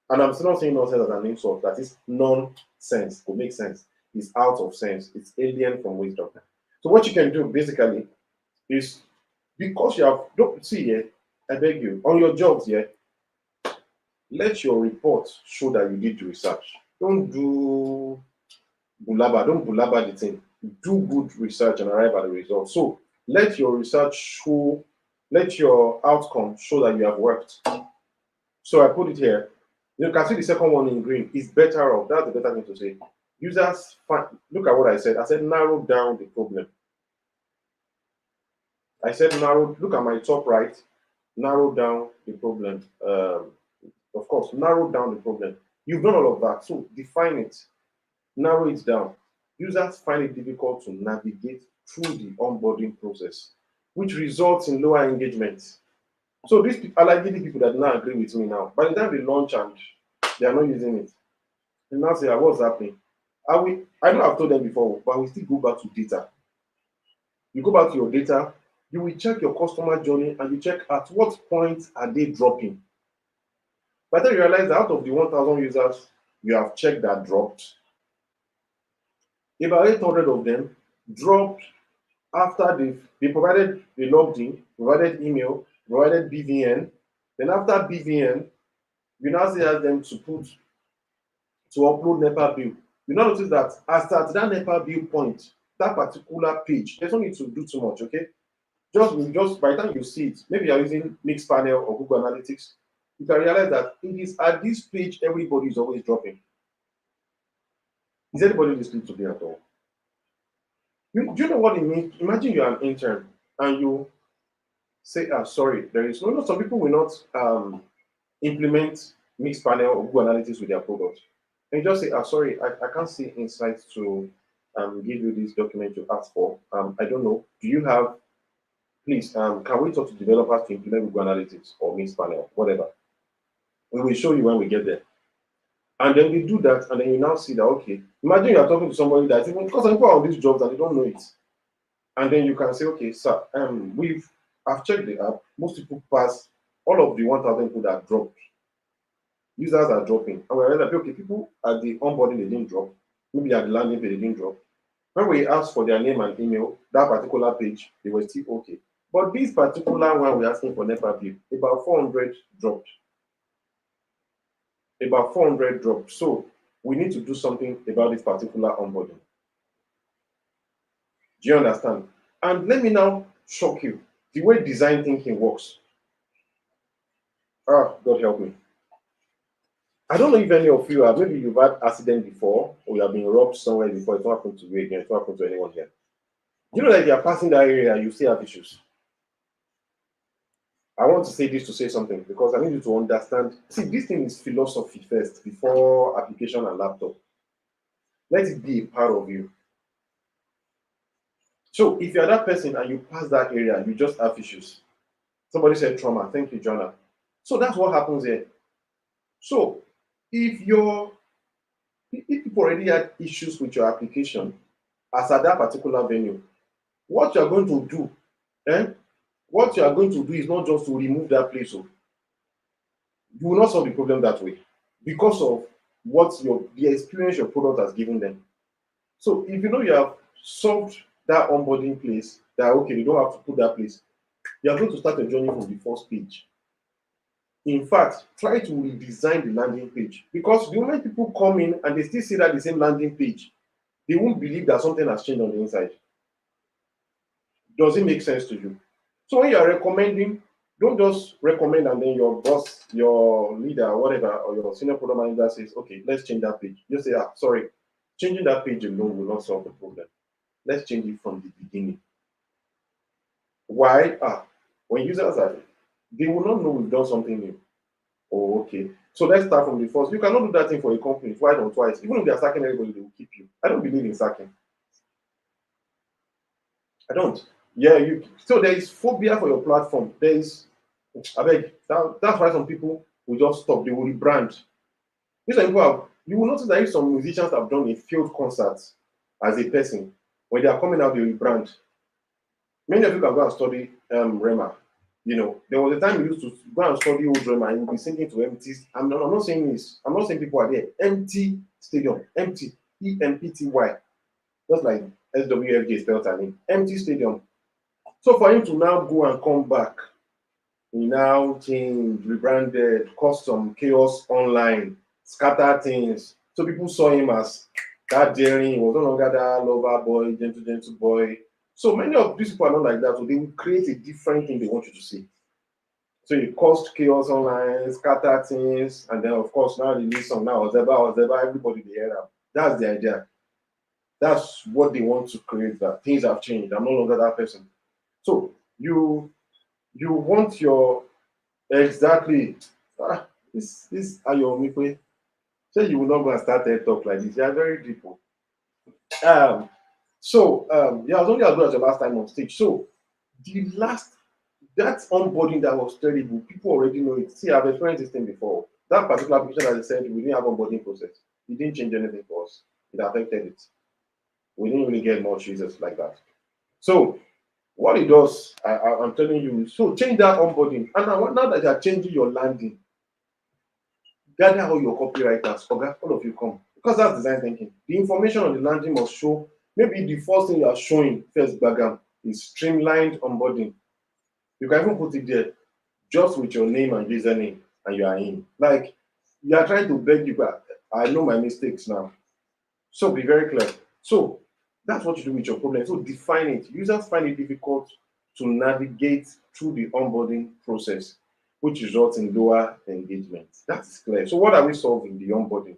And I'm still not saying nonsense as an insult. That is nonsense. Could make sense. It's out of sense. It's alien from wisdom. So what you can do basically is because you have don't see here, I beg you, on your jobs here, let your report show that you did the research. Don't do bulaba, don't bulaba the thing. Do good research and arrive at the result. So let your research show, let your outcome show that you have worked. So I put it here. You can see the second one in green is better off. That's the better thing to say. Users find, look at what I said. I said narrow down the problem. I said narrow, look at my top right, narrow down the problem. Of course, narrow down the problem. You've done all of that. So define it, narrow it down. Users find it difficult to navigate through the onboarding process, which results in lower engagement. So these people, I like the people that now agree with me now. By the time they launch and they are not using it, they now say, what's happening? I know I've told them before, but we still go back to data. You go back to your data, you will check your customer journey and you check at what point are they dropping. By the time you realize that out of the 1,000 users you have checked that dropped, about 800 of them dropped after they provided, they logged in, provided email, provided BVN. Then after BVN, you now say ask them to upload NEPA bill. You now notice that as at that NEPA bill point, that particular page, there's no need to do too much, okay? Just by the time you see it, maybe you're using Mixpanel or Google Analytics, you can realize that it is at this page everybody is always dropping. Is anybody listening to me at all? Do you know what it means? Imagine you're an intern and you say, sorry, there is no, some people will not implement Mixpanel or Google Analytics with their product. And you just say, sorry, I can't see insights to give you this document you asked for. I don't know. Do you have, please, can we talk to developers to implement Google Analytics or Mixpanel, whatever? We will show you when we get there. And then we do that, and then you now see that, okay, imagine you are talking to somebody that even because some people are on these jobs and they don't know it. And then you can say, okay, sir, I've checked the app, most people pass, all of the 1,000 people that dropped, users are dropping. And we realize that, okay, people at the onboarding, they didn't drop. Maybe at the landing page, they didn't drop. When we asked for their name and email, that particular page, they were still okay. But this particular one we're asking for NEPA bill, about 400 dropped. About 400 dropped. So we need to do something about this particular onboarding. Do you understand? And let me now shock you. The way design thinking works. God help me. I don't know if any of you have, maybe you've had accident before, or you have been robbed somewhere before. It's not happened to you again. It's not happened to anyone here. You know that if you're passing that area, you still have issues. I want to say this to say something because I need you to understand. See, this thing is philosophy first before application and laptop. Let it be a part of you. So if you're that person and you pass that area, you just have issues. Somebody said trauma. Thank you, Jonah. So that's what happens here. So if you're if people already had issues with your application as at that particular venue, what you're going to do, eh? What you are going to do is not just to remove that place. So you will not solve the problem that way because of what the experience your product has given them. So if you know you have solved that onboarding place, that okay, you don't have to put that place, you are going to start a journey from the first page. In fact, try to redesign the landing page because the moment people come in and they still see that the same landing page, they won't believe that something has changed on the inside. Does it make sense to you? So when you are recommending, don't just recommend and then your boss, your leader, whatever, or your senior product manager says, okay, let's change that page. You say, sorry, changing that page alone will not solve the problem. Let's change it from the beginning. Why? When users are, they will not know we've done something new. Oh, okay. So let's start from the first. You cannot do that thing for a company twice or twice. Even if they are sacking everybody, they will keep you. I don't believe in sacking. I don't. Yeah, you. So there is phobia for your platform. There is. I beg. That's why some people will just stop. They will rebrand. These people have. You will notice that if some musicians have done a failed concert as a person, when they are coming out, they rebrand. Many of you can go and study Rema. You know, there was a time you used to go and study old Rema and you'll be singing to empty. I'm not saying this. I'm not saying people are there. Empty stadium. Empty. EMPTY. Just like SWFJ spelled her name. Empty stadium. So for him to now go and come back, he now changed, rebranded, caused some chaos online, scattered things. So people saw him as that daring, he was no longer that lover boy, gentle boy. So many of these people are not like that. So they will create a different thing they want you to see. So it caused chaos online, scattered things, and then of course now the new song now Ozeba, everybody they hear that. That's the idea. That's what they want to create. That things have changed. I'm no longer that person. So you want your exactly this Ayomipe. Say you will not go and start a talk like this. You are very deep. Yeah, I was only as good as your last time on stage. So the last that onboarding that was terrible, people already know it. See, I've experienced this thing before. That particular application, as I said, we didn't have onboarding process. It didn't change anything for us. It affected it. We didn't really get much users like that. So what it does, I'm telling you, so change that onboarding. And now that you're changing your landing, gather all your copywriters, okay, all of you come. Because that's design thinking. The information on the landing must show, maybe the first thing you are showing first background is streamlined onboarding. You can even put it there just with your name and username and you are in. Like you are trying to beg you back. I know my mistakes now. So be very clear. So that's what you do with your problem. So define it. Users find it difficult to navigate through the onboarding process, which results in lower engagement. That is clear. So what are we solving? The onboarding.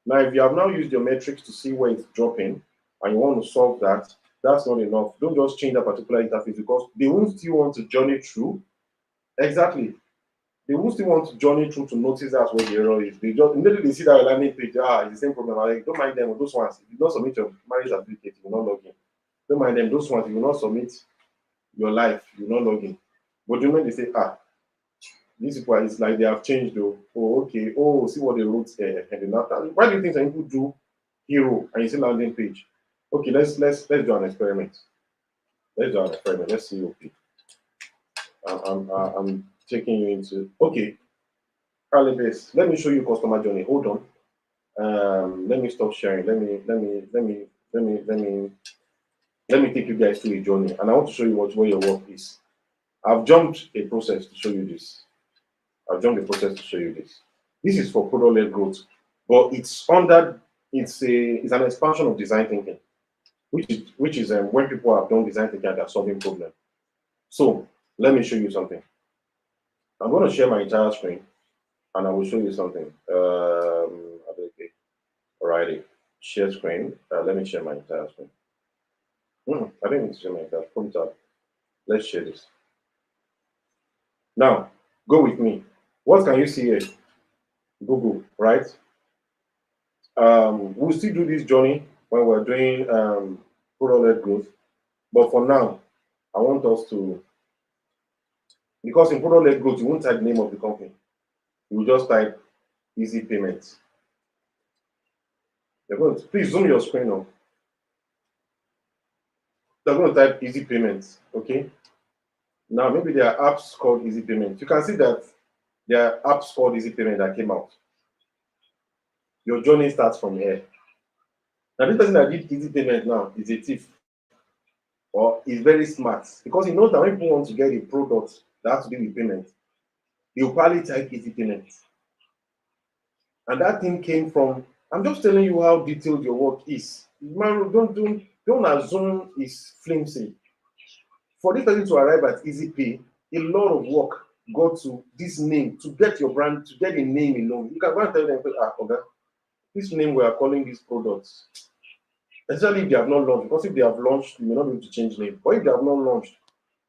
Now, if you have now used your metrics to see where it's dropping and you want to solve that, that's not enough. Don't just change that particular interface because they won't still want to journey through. Exactly. They will still want to journey through to notice that's where the error is. They just immediately they see that landing page, it's the same problem. Like, don't mind them, those ones. If you don't submit your marriage certificate, you will not log in. Don't mind them, those ones, you will not submit your life, you will not log in. But the moment they say, these people it's like they have changed though. Oh, okay. Oh, see what they wrote and then after. Why do you think some people do hero and you see landing page? Okay, let's do an experiment. Let's do an experiment. Let's see. Okay. I'm taking you into okay. Alibase, let me show you customer journey. Hold on. Let me stop sharing. Let me take you guys to a journey, and I want to show you where your work is. I've jumped a process to show you this. This is for product-led growth, but it's an expansion of design thinking, which is when people have done design thinking and they're solving problems. So let me show you something. I'm going to share my entire screen, and I will show you something. Okay. Alrighty, share screen. Let me share my entire screen. I didn't need to share my entire screen. Let's share this. Now, go with me. What can you see here? Google, right? We'll still do this journey when we're doing product-led growth. But for now, I want us to, because in product-led growth, you won't type the name of the company. You will just type easy payments. You're going to, please zoom your screen up. They're going to type easy payments, okay? Now, maybe there are apps called easy payments. You can see that there are apps called easy payment that came out. Your journey starts from here. Now, this person that did easy payment now is a thief or is very smart because he knows that when people want to get a product that has to do with payment, he'll probably type easy payment. And that thing came from, I'm just telling you how detailed your work is. Man, don't assume it's flimsy. For this person to arrive at easy pay, a lot of work got to this name to get your brand, to get a name alone. You can go and tell them, okay, this name we are calling these products. Especially if they have not launched, because if they have launched, you may not be able to change name. But if they have not launched,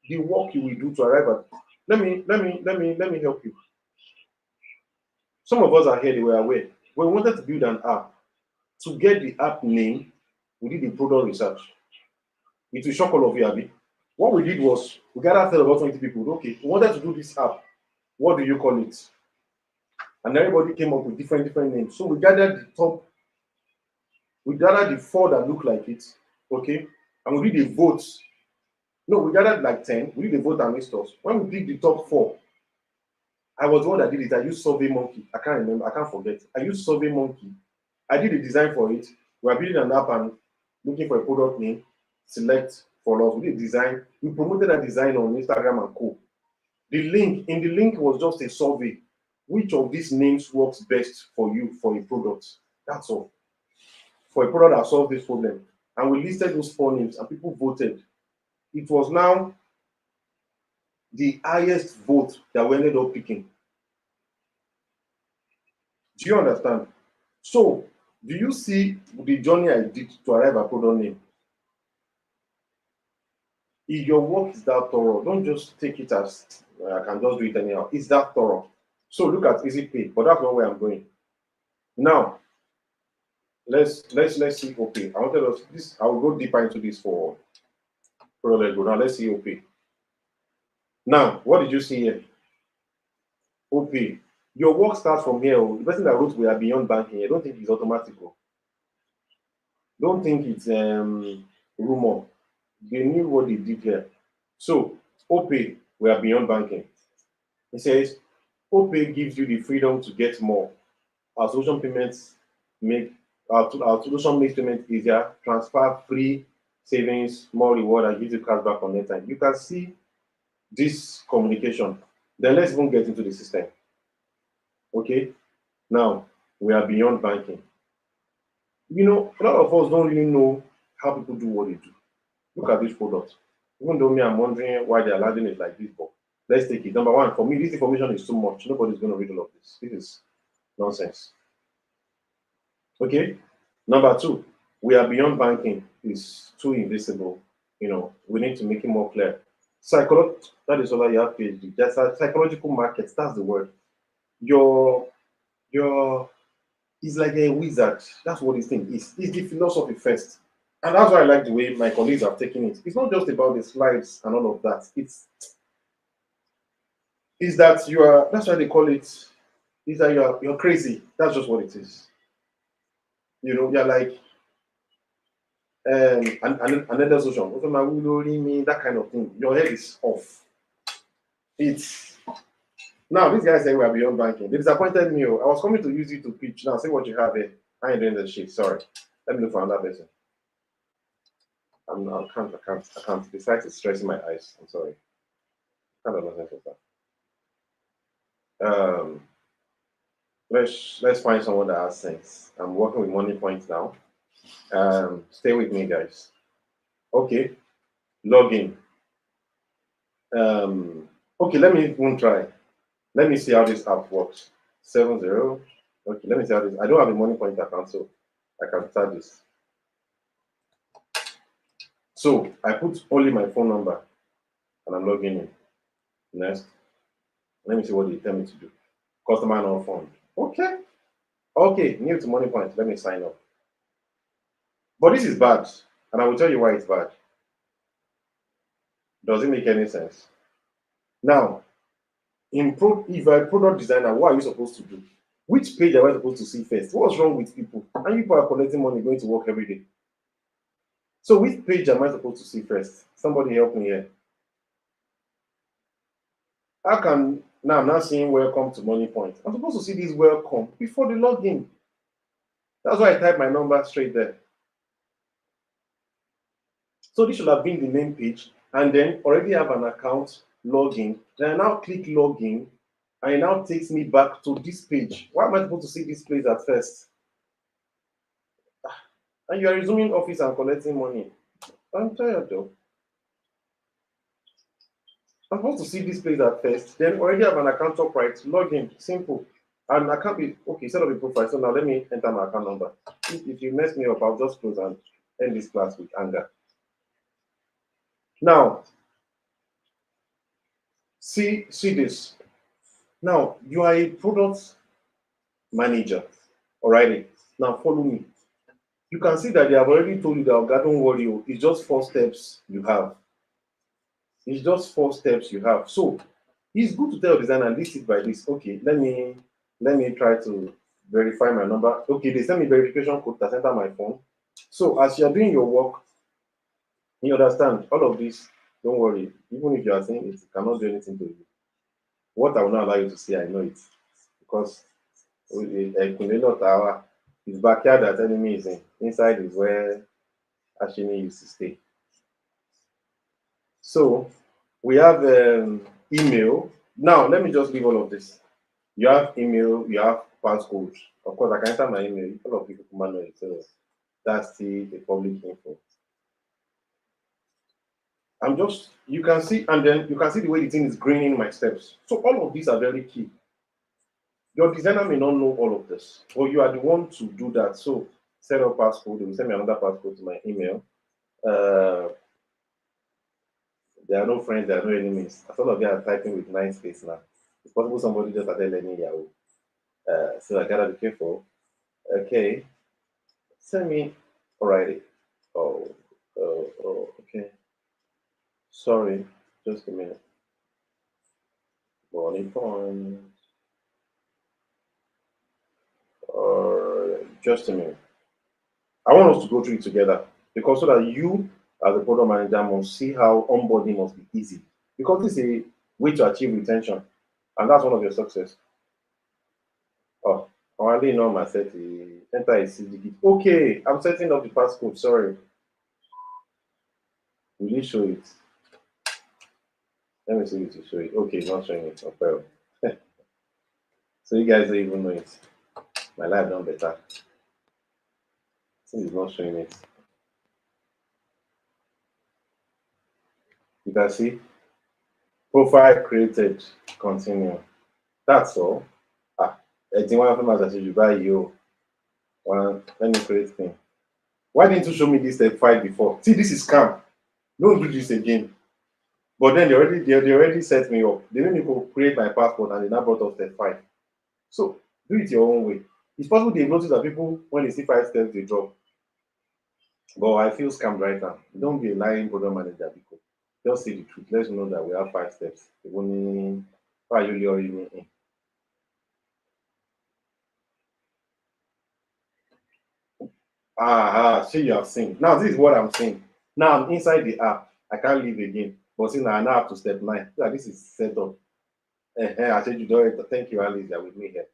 the work you will do to arrive at, let me help you. Some of us are here, they were aware. When we wanted to build an app, to get the app name, we did the product research. It will shock all of you, Abby. What we did was we gathered about 20 people. Okay, we wanted to do this app. What do you call it? And everybody came up with different names. So we gathered the top, we gathered the 4 that look like it, okay, and we did a vote. No, we gathered like 10. We did a vote and list us. When we picked the top 4, I was the one that did it. I used Survey Monkey. I can't remember. I can't forget. I used Survey Monkey. I did the design for it. We are building an app and looking for a product name. Select for us. We did design. We promoted that design on Instagram and co. The link was just a survey. Which of these names works best for you for a product? That's all. For a product that solves this problem. And we listed those 4 names and people voted. It was now the highest vote that we ended up picking. Do you understand? So, do you see the journey I did to arrive at product name? If your work is that thorough, don't just take it as I can just do it anyhow. It's that thorough. So look at easy pay, but that's not where I'm going. Now, let's see OP. I wanted us this. I will go deeper into this for product. Now let's see OP. Now, what did you see here? OP. Your work starts from here. The person that wrote we are beyond banking. I don't think it's automatic. Don't think it's rumor. They knew what they did here. So, OPay, we are beyond banking. It says, OPay gives you the freedom to get more. Our solution payments make our solution makes payment easier, transfer free savings, more reward, and gives you cash back on net time. You can see this communication. Then let's even get into the system. Okay, now we are beyond banking. You know, a lot of us don't really know how people do what they do. Look at this product. Even though me, I'm wondering why they're landing it like this, but let's take it. Number one, for me, this information is too much. Nobody's going to read all of this. This is nonsense. Okay. Number two, we are beyond banking is too invisible. You know, we need to make it more clear. That is all you have PhD. That's a psychological market. That's the word. Your is like a wizard. That's what this thing is. It's the philosophy first. And that's why I like the way my colleagues have taken it. It's not just about the slides and all of that. It's that you are, that's why they call it, is that you're crazy. That's just what it is. You know, you're like another social, that kind of thing. Your head is off. It's now these guys say we are beyond banking. They disappointed me. I was coming to use you to pitch. Now see what you have here. I ain't doing the shit. Sorry. Let me look for another person. I can't. The site is stressing my eyes. I'm sorry. Kind of nonsense with that. Let's find someone that has sense. I'm working with money points now. Stay with me, guys. Okay, login. Okay, let me even try. Let me see how this app works. 70. Okay, let me see how this. I don't have a money point account, so I can start this. So I put only my phone number and I'm logging in. Next. Let me see what they tell me to do. Customer not found. Okay. Okay, new to money point. Let me sign up. But this is bad. And I will tell you why it's bad. Does it make any sense? Now, if you're a product designer, what are you supposed to do? Which page am I supposed to see first? What's wrong with people? And people are collecting money going to work every day. So which page am I supposed to see first? Somebody help me here. How can now I'm not seeing welcome to money point? I'm supposed to see this welcome before the login. That's why I type my number straight there. So this should have been the main page, and then already have an account login. Then I now click login, and it now takes me back to this page. Why am I supposed to see this place at first? And you are resuming office and collecting money. I'm tired though. I'm supposed to see this place at first, then already have an account top right, login, simple. And I can't be okay, set up a profile. So now let me enter my account number. If you mess me up, I'll just close and end this class with anger. Now, see this. Now, you are a product manager. Alrighty. Now follow me. You can see that they have already told you that okay, don't worry, it's just 4 steps you have. It's just 4 steps you have. So it's good to tell the designer list it by this. Okay, let me try to verify my number. Okay, they send me verification code that enter my phone. So as you're doing your work, you understand all of this. Don't worry, even if you are saying it cannot do anything to you. What I will not allow you to see, I know it. Because his backyard that enemy is in. Inside is where Ashini used to stay. So we have email. Now let me just leave all of this. You have email, you have passcode. Of course, I can enter my email. A lot of people know it, so that's the public info. I'm just you can see, and then you can see the way the thing is greening my steps. So all of these are very key. Your designer may not know all of this, but you are the one to do that. So set up passcode. They will send me another passcode to my email. Uh, there are no friends, there are no enemies. As all of you are typing with 9 space now, it's possible somebody just started learning Yahoo. So I gotta be careful. Okay, send me. Alrighty. Oh, okay. Sorry, just a minute. Morning point. Just a minute. I want us to go through it together because so that you, as a product manager, must see how onboarding must be easy. Because this is a way to achieve retention, and that's one of your success. Oh, I'm already know my set. Enter a CDD. Okay, I'm setting up the passcode. Sorry, will you show it? Let me see if you show it. Okay, it's not showing it. Okay. So you guys don't even know it. My life done better. Since it's not showing it. You can see profile created. Continue. That's all. Ah, I think one of them has you buy you. One, let me create thing. Why didn't you show me this step 5 before? See, this is scam. Don't do this again. But then they already set me up. They made me go create my passport and they now brought up step 5. So do it your own way. It's possible they've noticed that people, when they see 5 steps, they drop. But I feel scammed right now. Don't be a lying product manager because just say the truth. Let's know that we have 5 steps. Why are you luring me in? See you have seen. Now this is what I'm saying. Now I'm inside the app. I can't leave again. But see now I now have to step 9. Yeah, this is set up. I said you don't thank you, Alice, you're with me here.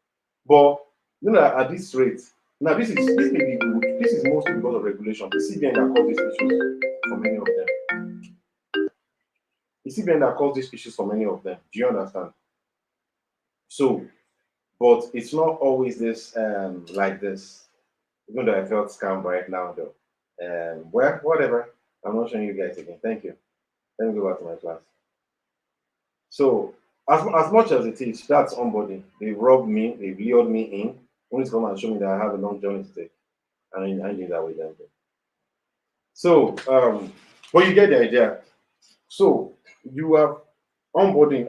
But you know at this rate, now this may be good. This is mostly because of regulation. The CBN that caused these issues for many of them. The CBN that caused these issues for many of them. Do you understand? So, but it's not always this like this. Even though I felt scammed right now though. Well, whatever. I'm not showing you guys again. Thank you. Let me go back to my class. So as much as it is, that's onboarding. They've robbed me, they've lured me in, only to come and show me that I have a long journey to take. And I did that with them. So but you get the idea. So you have Onboarding,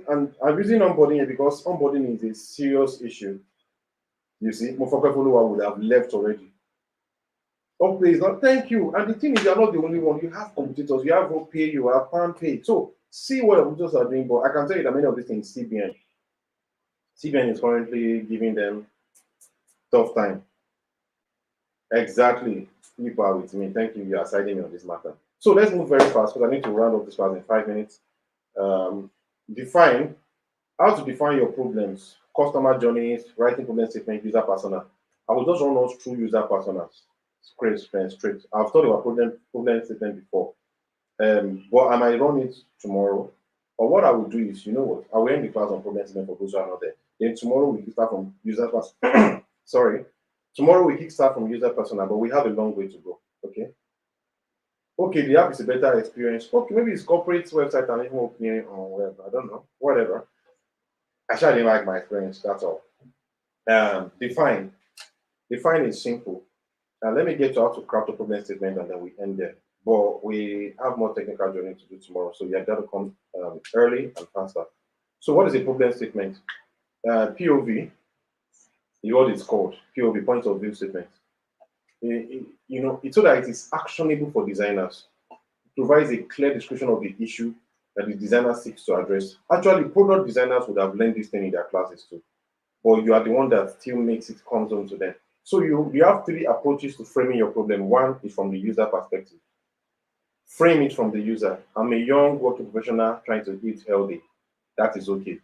and I'm using onboarding here because onboarding is a serious issue. You see, Mofoka follower would have left already. Oh, please, not thank you. And the thing is, you're not the only one. You have competitors, you have pay, you have pan pay. So see what the competitors are doing. But I can tell you that many of these things, CBN is currently giving them tough time. Exactly. You are with me. Thank you. You are siding me on this matter. So let's move very fast because I need to round up this class in 5 minutes. Um, define how to define your problems, customer journeys, writing problem statement, user persona. I will just run us through user personas straight. I've thought about problem statement before, but I might run it tomorrow. Or what I will do is, you know what, I will end the class on problem statement for those who are not there. Then tomorrow we can start from user persona. Sorry, tomorrow we kick start from user persona, but we have a long way to go. Okay. Okay, the app is a better experience. Okay, maybe it's corporate website and even opening on web. I don't know. Whatever. I sure didn't like my experience. That's all. Define. Define is simple. Now let me get to how to craft a problem statement and then we end there. But we have more technical journey to do tomorrow, so you have got to come early and faster. So what is a problem statement? POV, what it's called, POV, point of view statement. You know, it's so that it is actionable for designers. It provides a clear description of the issue that the designer seeks to address. Actually, product designers would have learned this thing in their classes too, but you are the one that still makes it comes home to them. So you have three approaches to framing your problem. One is from the user perspective. Frame it from the user. I'm a young working professional trying to eat healthy. That is okay.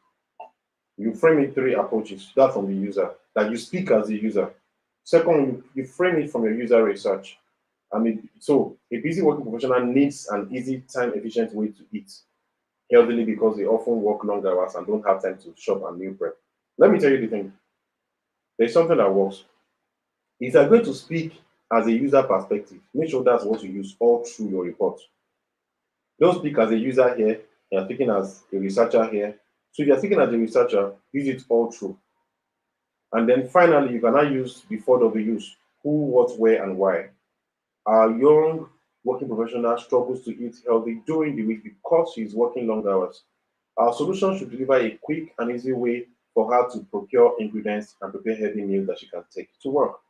You frame it three approaches. That from the user. That you speak as a user. Second, you frame it from your user research. I mean, so a busy working professional needs an easy, time efficient way to eat healthily because they often work long hours and don't have time to shop and meal prep. Let me tell you the thing. There's something that works. If you're going to speak as a user perspective, make sure that's what you use all through your report. Don't speak as a user here, you're speaking as a researcher here. So if you're speaking as a researcher, use it all through. And then finally, you can now use before W's who, what, where, and why. Our young working professional struggles to eat healthy during the week because she's working long hours. Our solution should deliver a quick and easy way for her to procure ingredients and prepare healthy meals that she can take to work.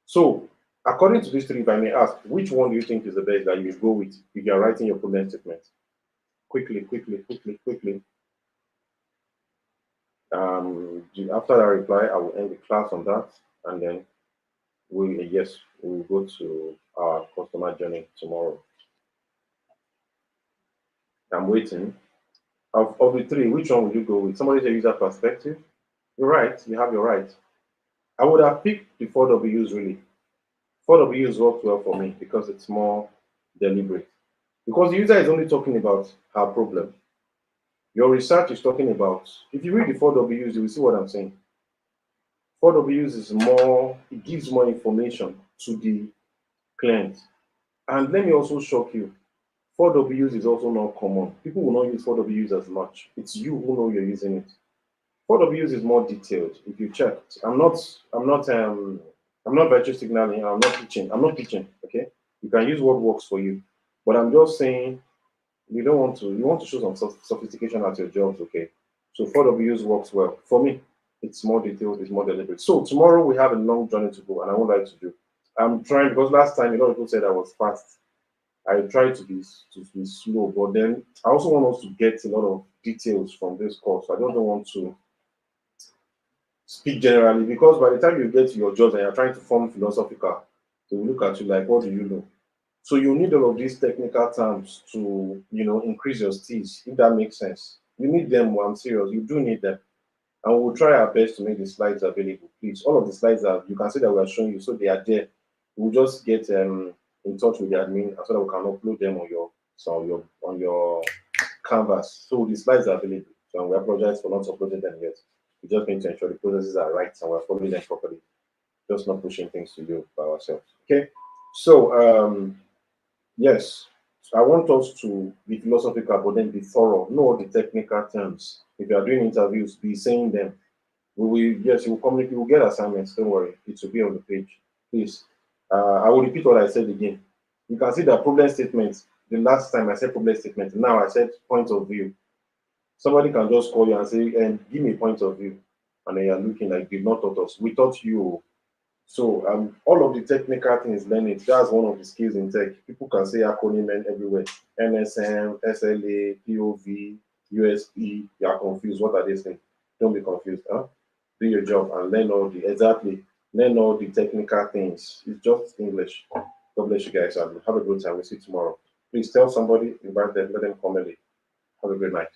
So, according to these three, if I may ask, which one do you think is the best that you will go with if you are writing your problem statement? Quickly. After I reply, I will end the class on that, and then we'll go to our customer journey tomorrow. I'm waiting. Of the three, which one would you go with? Somebody say user perspective. You're right. You have your right. I would have picked the 4Ws really. 4Ws worked well for me because it's more deliberate. Because the user is only talking about her problem. Your research is talking about, if you read the 4Ws, you will see what I'm saying. 4Ws is more, it gives more information to the client. And let me also shock you, 4Ws is also not common. People will not use 4Ws as much. It's you who know you're using it. 4Ws is more detailed. If you check, I'm not virtue signaling. I'm not teaching. Okay, you can use what works for you, but I'm just saying you don't want to. You want to show some sophistication at your jobs. Okay, so 4Ws works well for me. It's more detailed. It's more deliberate. So tomorrow we have a long journey to go, and I would like to do. I'm trying because last time a lot of people said I was fast. I tried to be slow, but then I also want us to get a lot of details from this course. I don't want to speak generally because by the time you get to your jobs and you're trying to form philosophical, they will look at you like, what do you know? So you need all of these technical terms to, increase your skills, if that makes sense. You need them, I'm serious, you do need them. And we'll try our best to make the slides available. Please, all of the slides that you can see that we are showing you, so they are there. We'll just get in touch with the admin so that we can upload them on your canvas. So the slides are available. So we apologize for not uploading them yet. We just need to ensure the processes are right and we're following them properly. Just not pushing things to you by ourselves. Okay. So yes, I want us to be philosophical, but then be thorough. Know all the technical terms. If you are doing interviews, be saying them. You will communicate, you will get assignments. Don't worry, it will be on the page. Please. I will repeat what I said again. You can see the problem statement. The last time I said problem statement, now I said point of view. Somebody can just call you and say, and give me a point of view. And then you're looking like they've not taught us. We taught you. So all of the technical things, learning, that's one of the skills in tech. People can say acronym everywhere. NSM, SLA, POV, USP. You are confused. What are these things? Don't be confused. Huh? Do your job and learn all the technical things. It's just English. God bless you guys and have a good time. We'll see you tomorrow. Please tell somebody, invite them, let them come early. Have a good night.